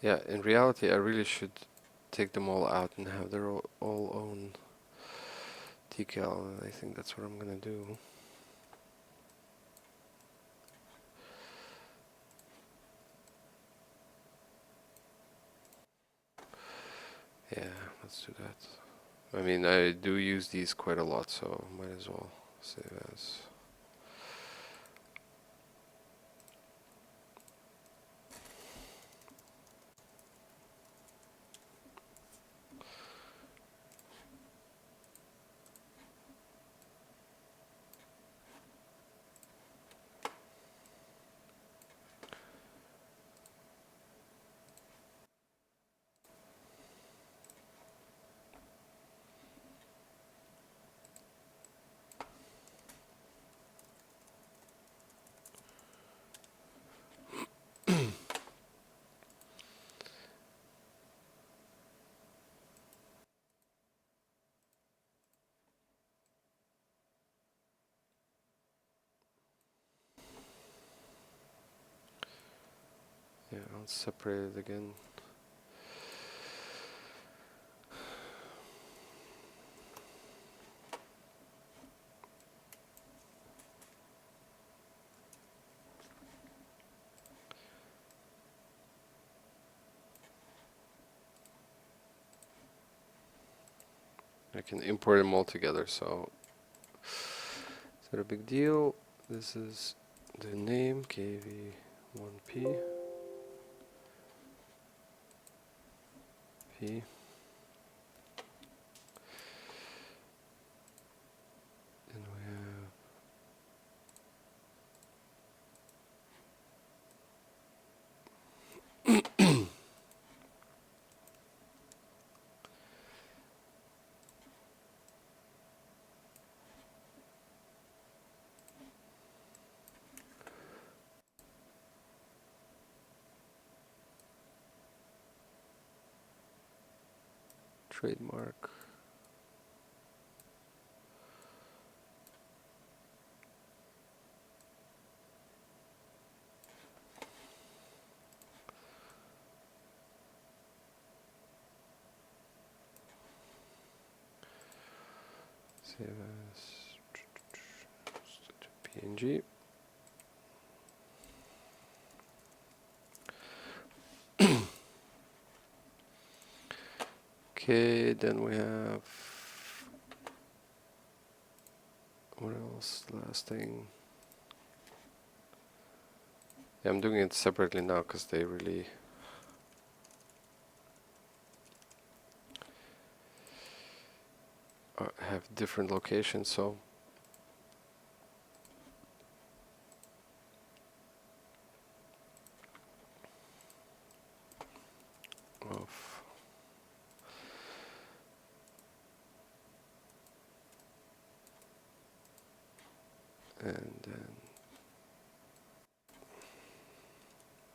S1: Yeah, in reality, I really should take them all out and have their all own decal. I think that's what I'm gonna do. Yeah, let's do that. I mean, I do use these quite a lot, so might as well save as. Let's separate it again. I can import them all together, so it's not a big deal. This is the name, KV1P. P. And we have trademark. Save as PNG. Okay, then we have, what else? Last thing. Yeah, I'm doing it separately now because they really have different locations. So off. And then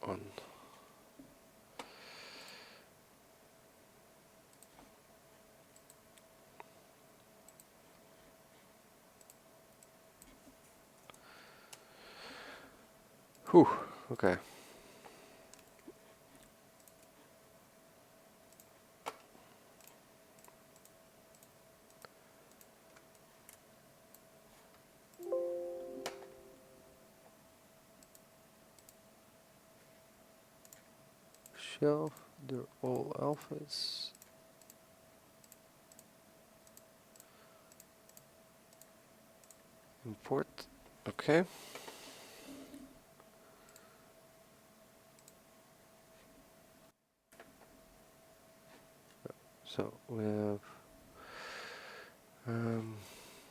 S1: on. Whew, okay. Shelf, they're all alphas. Import, okay. So we have,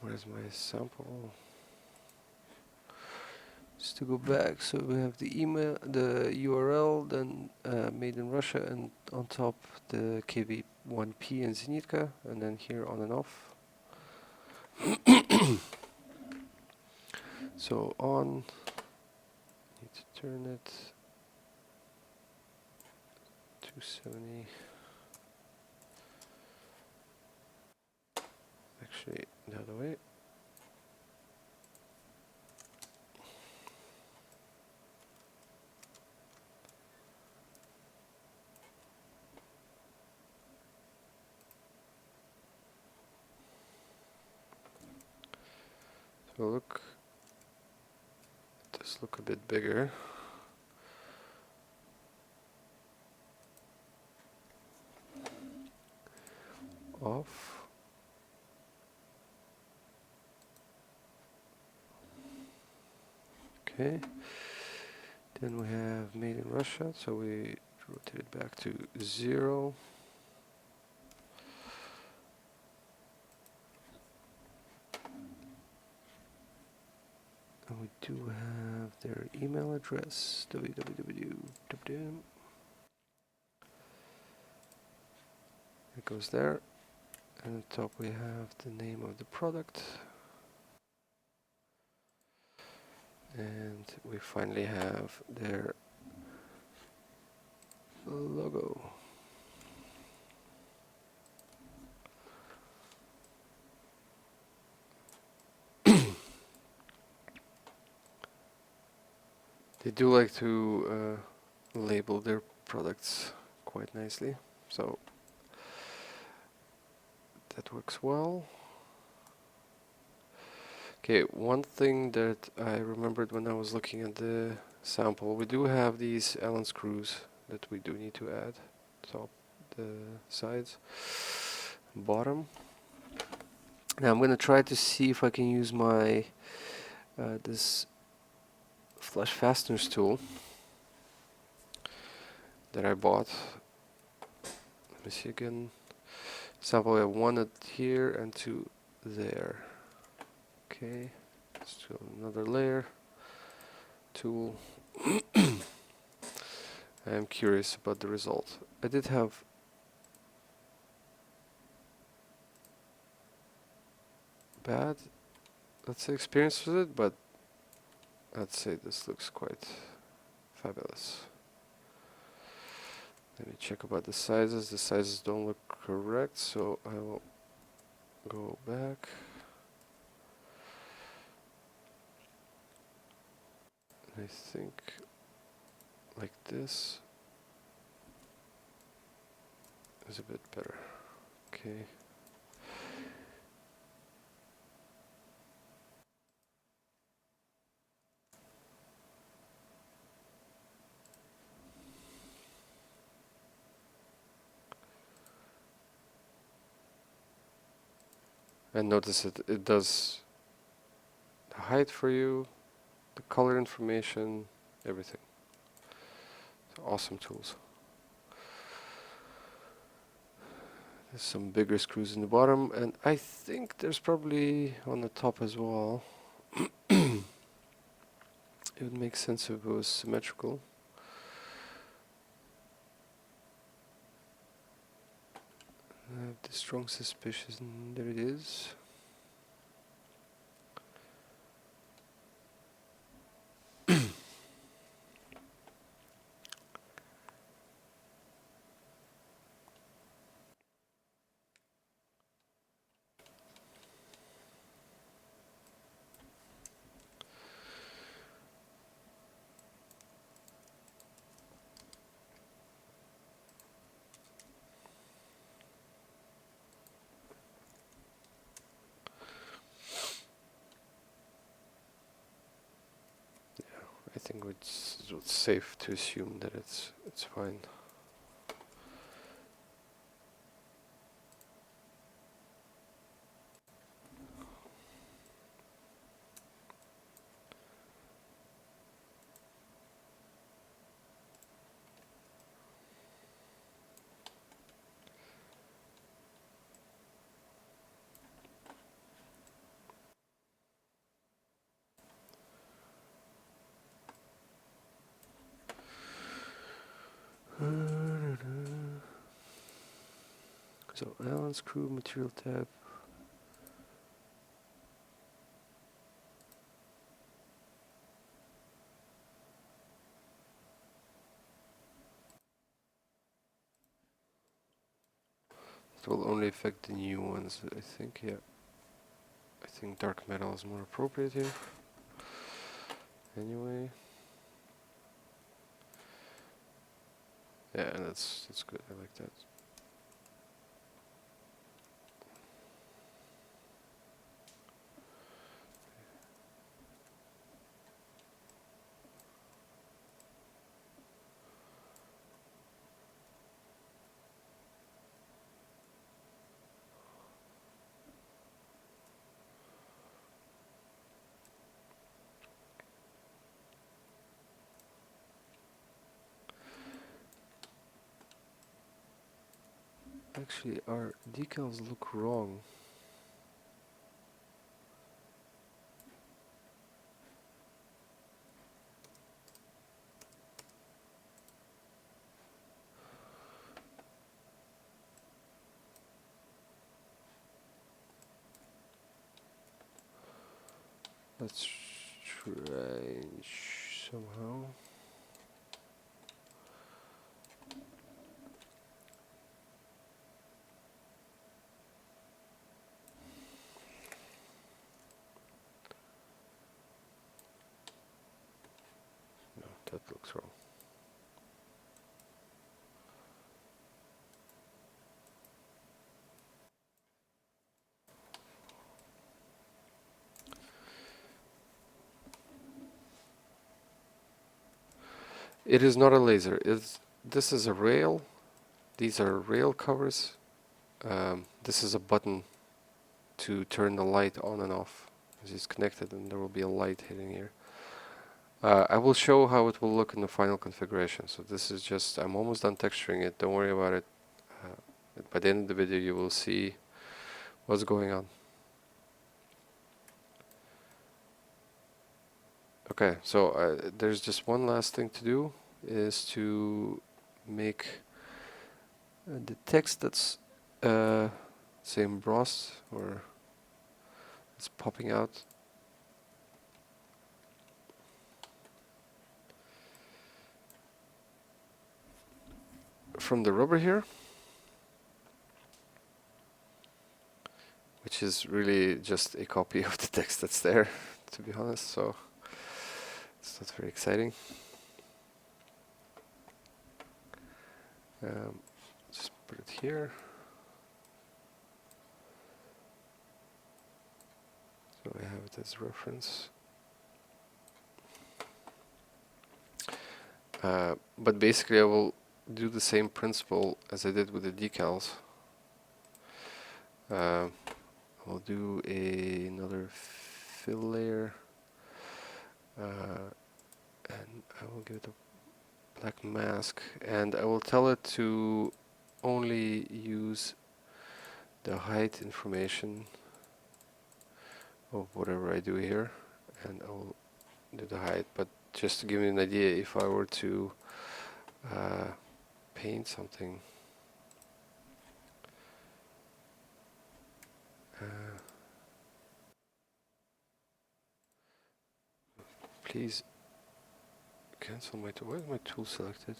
S1: where's my sample? Just to go back, so we have the email, the URL, then made in Russia, and on top the KV1P and Zenitka, and then here on and off. So on, need to turn it 270. Actually, the other way. So look, it does look a bit bigger. Off. Okay. Then we have made in Russia, so we rotate it back to 0. And we do have their email address, www. It goes there. And at the top we have the name of the product. And we finally have their logo. They do like to label their products quite nicely. So that works well. Okay, one thing that I remembered when I was looking at the sample, we do have these Allen screws that we do need to add. Top, the sides, bottom. Now I'm gonna try to see if I can use my this flush fasteners tool that I bought. Let me see again. Sample, I have one at here and two there. Okay, let's do another layer. Tool. I am curious about the result. I did have bad, let's say, experience with it, but I'd say this looks quite fabulous. Let me check about the sizes. The sizes don't look correct, so I will go back. I think like this is a bit better. Okay. And notice it does the height for you, the color information, everything. So awesome tools. There's some bigger screws in the bottom, and I think there's probably on the top as well. It would make sense if it was symmetrical. I have the strong suspicion that it is. I think it's safe to assume that it's fine. So Allen screw material tab. It will only affect the new ones, I think. Yeah, I think dark metal is more appropriate here. Anyway, yeah, that's good. I like that. Actually, our decals look wrong. Let's try somehow. No, that looks wrong. It is not a laser. This is a rail. These are rail covers. This is a button to turn the light on and off. This is connected and there will be a light hitting here. I will show how it will look in the final configuration. So this is just, I'm almost done texturing it. Don't worry about it. By the end of the video you will see what's going on. Okay, so there's just one last thing to do, is to make the text that's say embossed, or it's popping out from the rubber here, which is really just a copy of the text that's there, to be honest, so it's not very exciting. Just put it here. So I have it as reference. But basically I will do the same principle as I did with the decals. I'll do another fill layer, and I will give it a black mask, and I will tell it to only use the height information of whatever I do here, and I will do the height. But just to give you an idea, if I were to paint something, please cancel my tool. Where is my tool selected?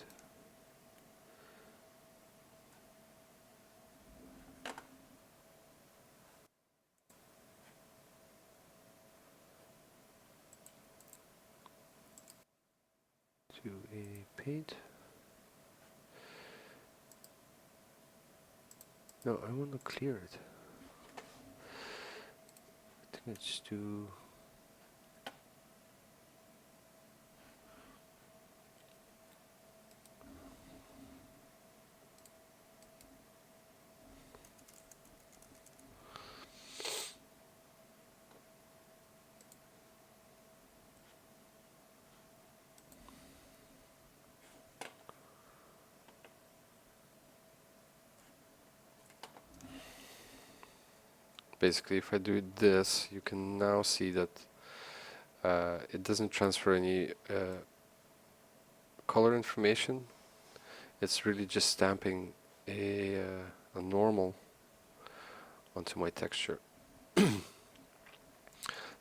S1: Do a paint. No, I want to clear it. I think let's do. Basically, if I do this, you can now see that it doesn't transfer any color information. It's really just stamping a normal onto my texture.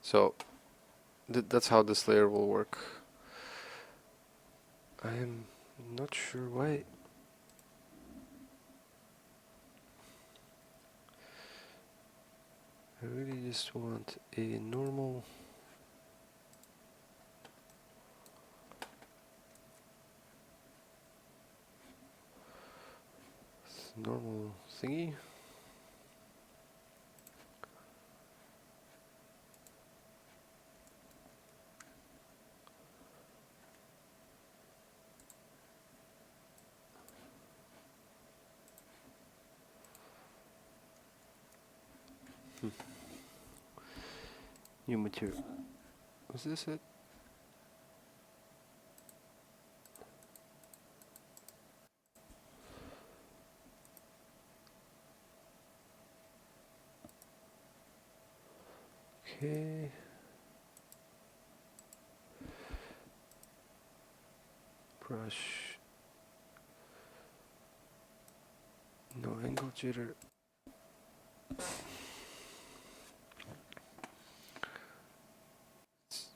S1: So that's how this layer will work. I am not sure why. I really just want a normal thingy. New material. Was this it? Okay. Brush. No angle jitter.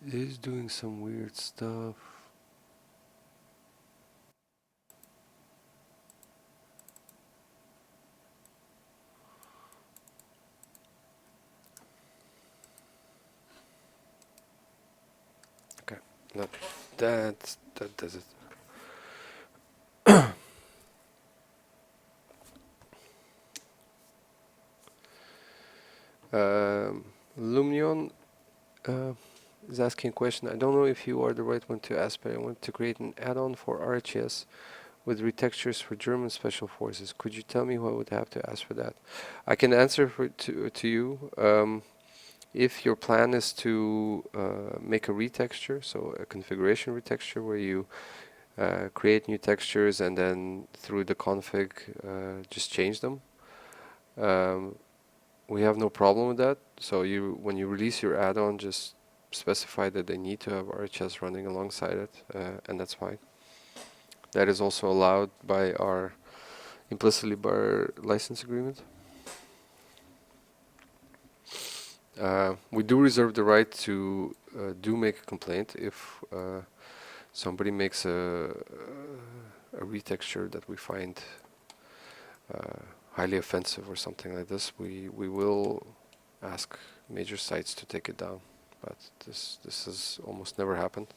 S1: It is doing some weird stuff. Okay, that does it. Lumion, is asking a question. I don't know if you are the right one to ask, but I want to create an add-on for RHS with retextures for German Special Forces. Could you tell me who I would have to ask for that? I can answer to you. If your plan is to make a retexture, so a configuration retexture where you create new textures and then through the config just change them, we have no problem with that. So when you release your add-on, just specify that they need to have RHS running alongside it, and that's fine. That is also allowed by implicitly by our license agreement. We do reserve the right to do make a complaint if somebody makes a retexture that we find highly offensive or something like this. We will ask major sites to take it down, but this has almost never happened.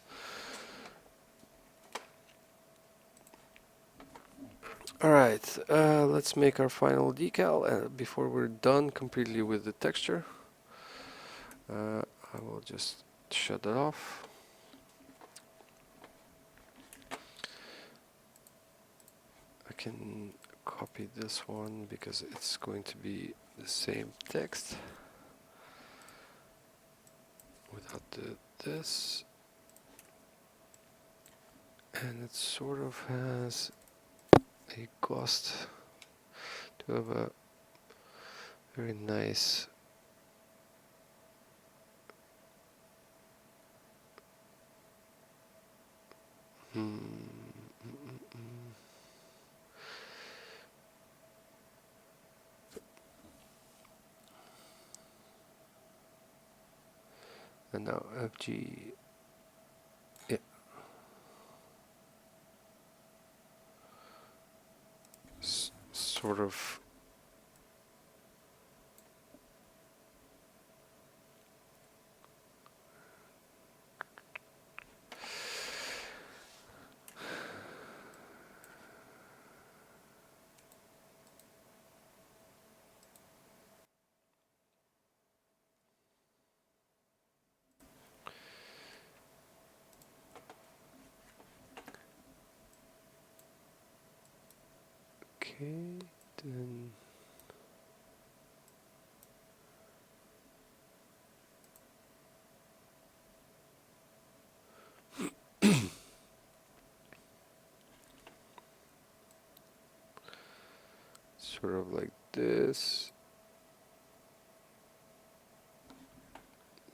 S1: All right, let's make our final decal before we're done completely with the texture. I will just shut that off. I can copy this one because it's going to be the same text without this, and it sort of has a ghost to have a very nice and now FG, yeah, sort of okay, then sort of like this,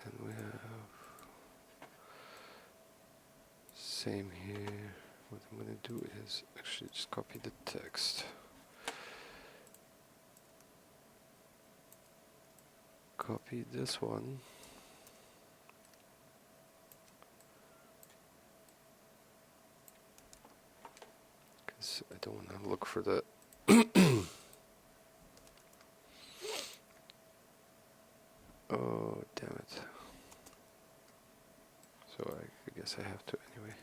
S1: and we have same here. What I'm going to do is actually just copy the text, copy this one, because I don't want to look for the oh damn it, so I guess I have to anyway.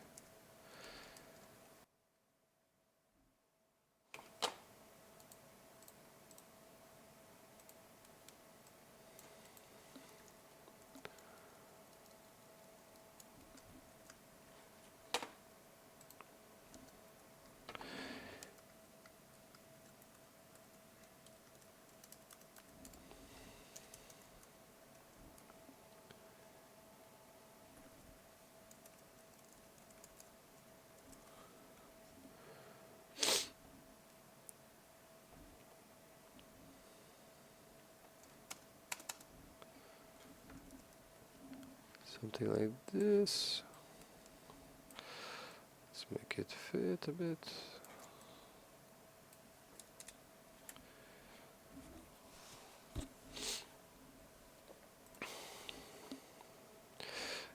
S1: Something like this. Let's make it fit a bit.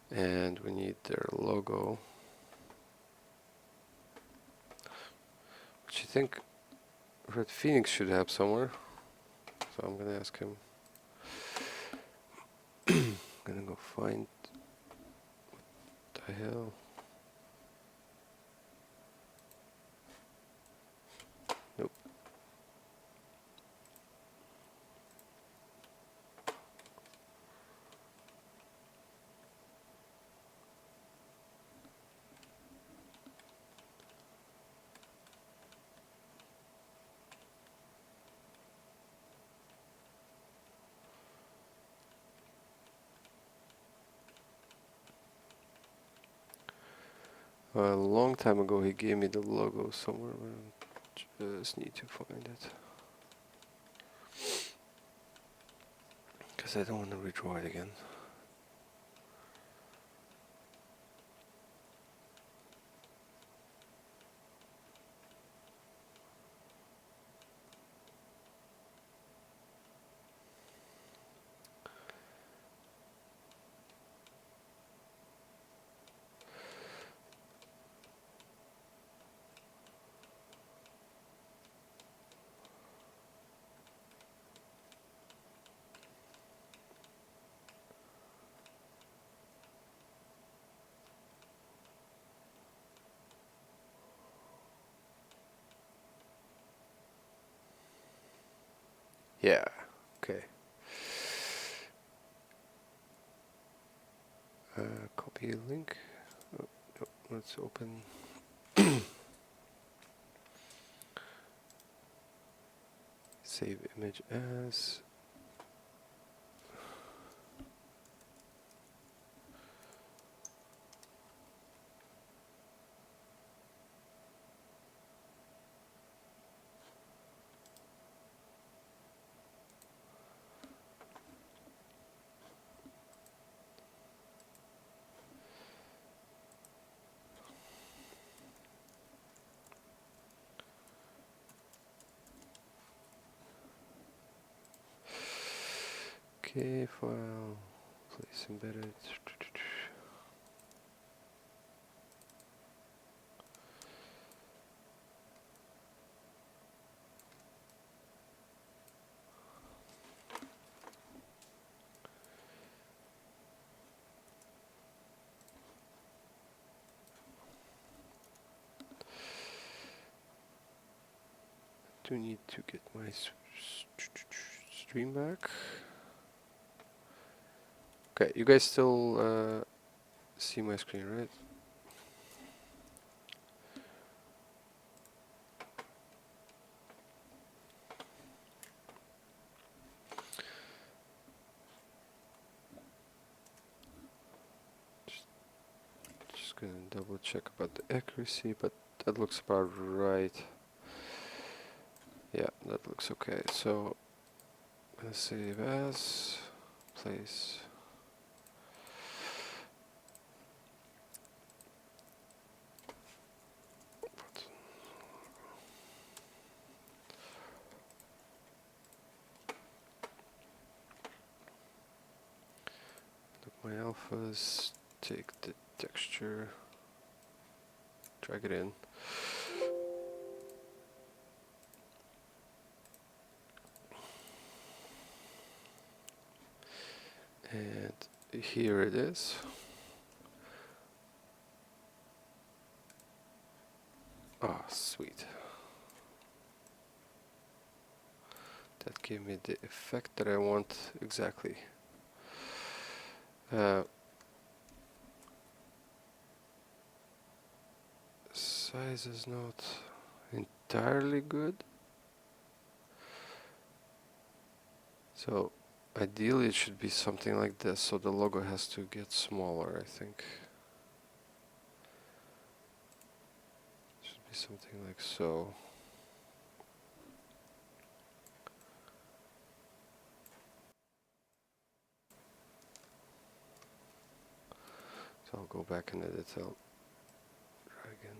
S1: And we need their logo, which I think Red Phoenix should have somewhere. So I'm gonna ask him. I'm gonna go find what the hell. Nope. A long time ago he gave me the logo somewhere, but I just need to find it. Because I don't want to redraw it again. Yeah, okay. Copy link. Oh, no, let's open. Save image as. Okay, file. Place embedded. Do need to get my stream back. Okay, you guys still see my screen, right? Just gonna double check about the accuracy, but that looks about right. Yeah, that looks okay. So I'm gonna save as, place. My alphas, take the texture, drag it in. And here it is. Ah, sweet. That gave me the effect that I want exactly. Size is not entirely good. So ideally it should be something like this, so the logo has to get smaller, I think. Should be something like so. So I'll go back and edit out. Dragon.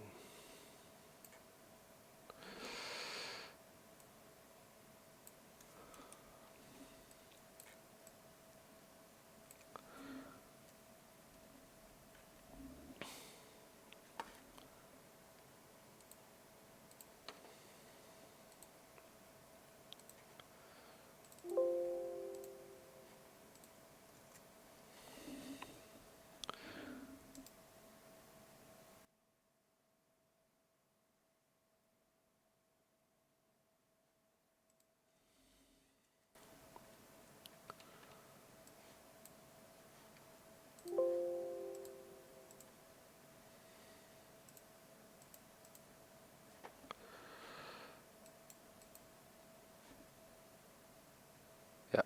S1: Yeah,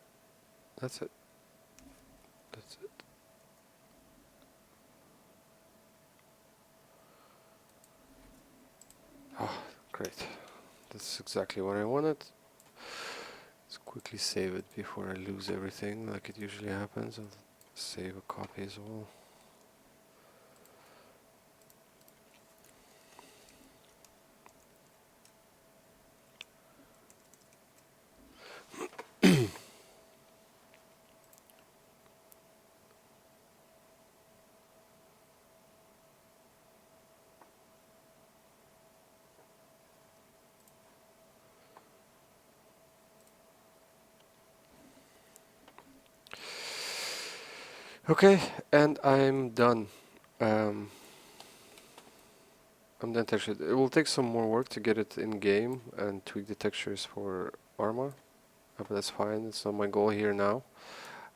S1: that's it. That's it. Oh, great. That's exactly what I wanted. Let's quickly save it before I lose everything like it usually happens. I'll save a copy as well. Okay, and I'm done. Um, I'm done textured. It will take some more work to get it in game and tweak the textures for Arma, but that's fine. It's not my goal here now.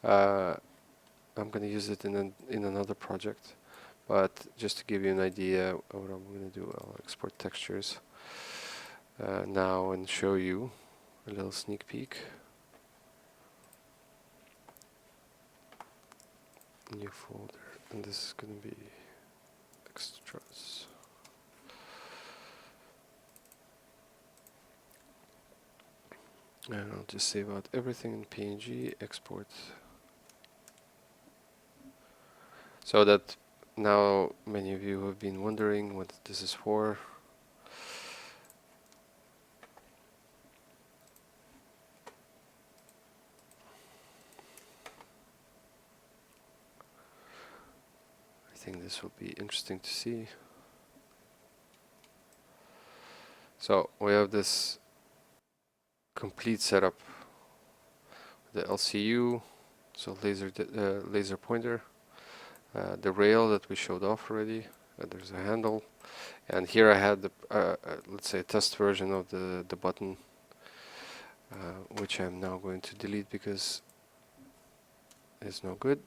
S1: Uh, I'm gonna use it in another project, but just to give you an idea of what I'm gonna do, I'll export textures now and show you a little sneak peek. New folder, and this is gonna be extras. And I'll just save out everything in PNG, export. So that now many of you have been wondering what this is for. I think this will be interesting to see. So we have this complete setup, the LCU, so laser pointer, the rail that we showed off already. There's a handle, and here I had the let's say test version of the button, which I'm now going to delete because it's no good.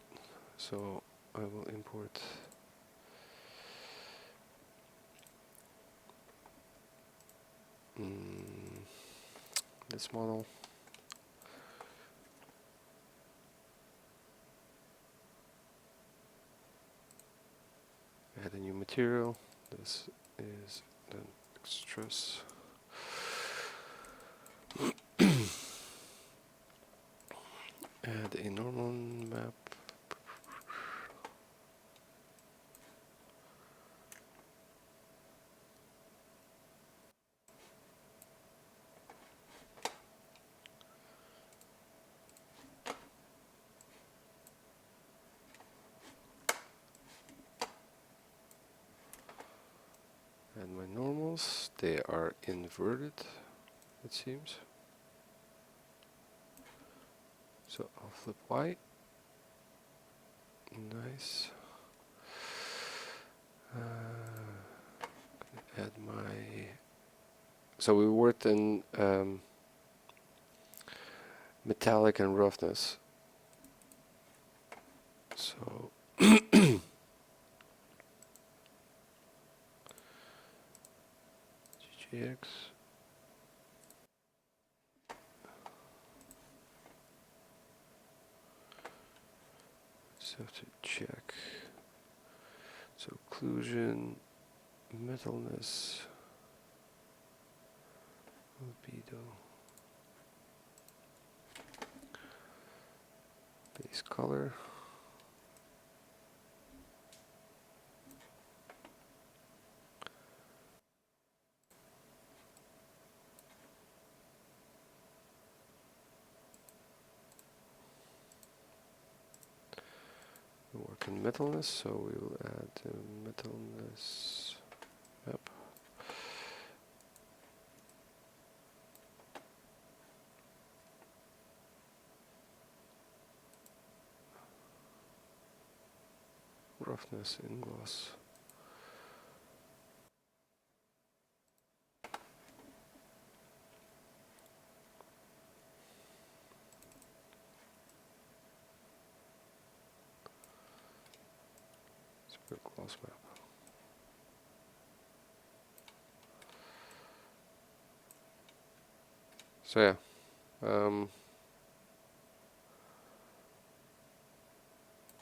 S1: So I will import this model. Add a new material. This is the extras. Add a normal map. And my normals, they are inverted, it seems. So I'll flip Y. Nice. Add my. So we worked in metallic and roughness. So GGX. Just have to check. So occlusion, metalness, albedo, base color. We work in metalness, so we will add metalness map. Roughness in gloss. Super gloss map. So yeah,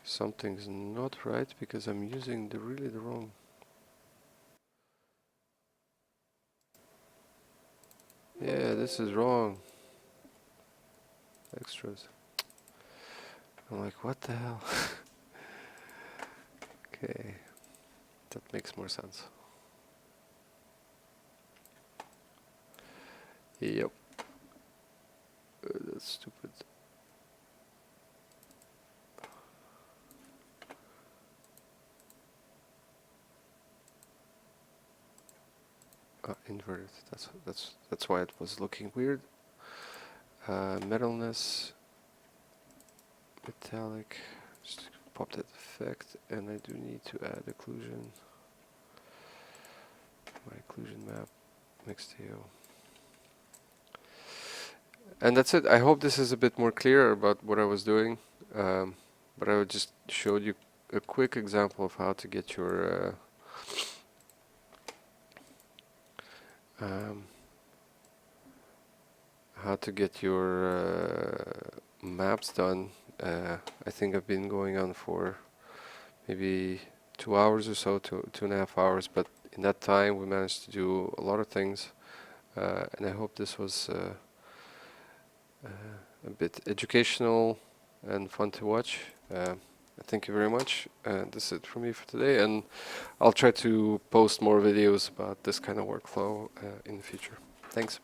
S1: something's not right because I'm using really the wrong. this is wrong. Extras. I'm like, what the hell? Okay, that makes more sense. Yep. That's stupid. Inverted. That's why it was looking weird. Metalness, metallic. Just pop that effect, and I do need to add occlusion. My occlusion map mixtail. And that's it. I hope this is a bit more clear about what I was doing. But I would just showed you a quick example of how to get your maps done. I think I've been going on for maybe 2 hours or so, 2.5 hours, but in that time we managed to do a lot of things, and I hope this was a bit educational and fun to watch. Thank you very much. This is it for me for today, and I'll try to post more videos about this kind of workflow in the future. Thanks.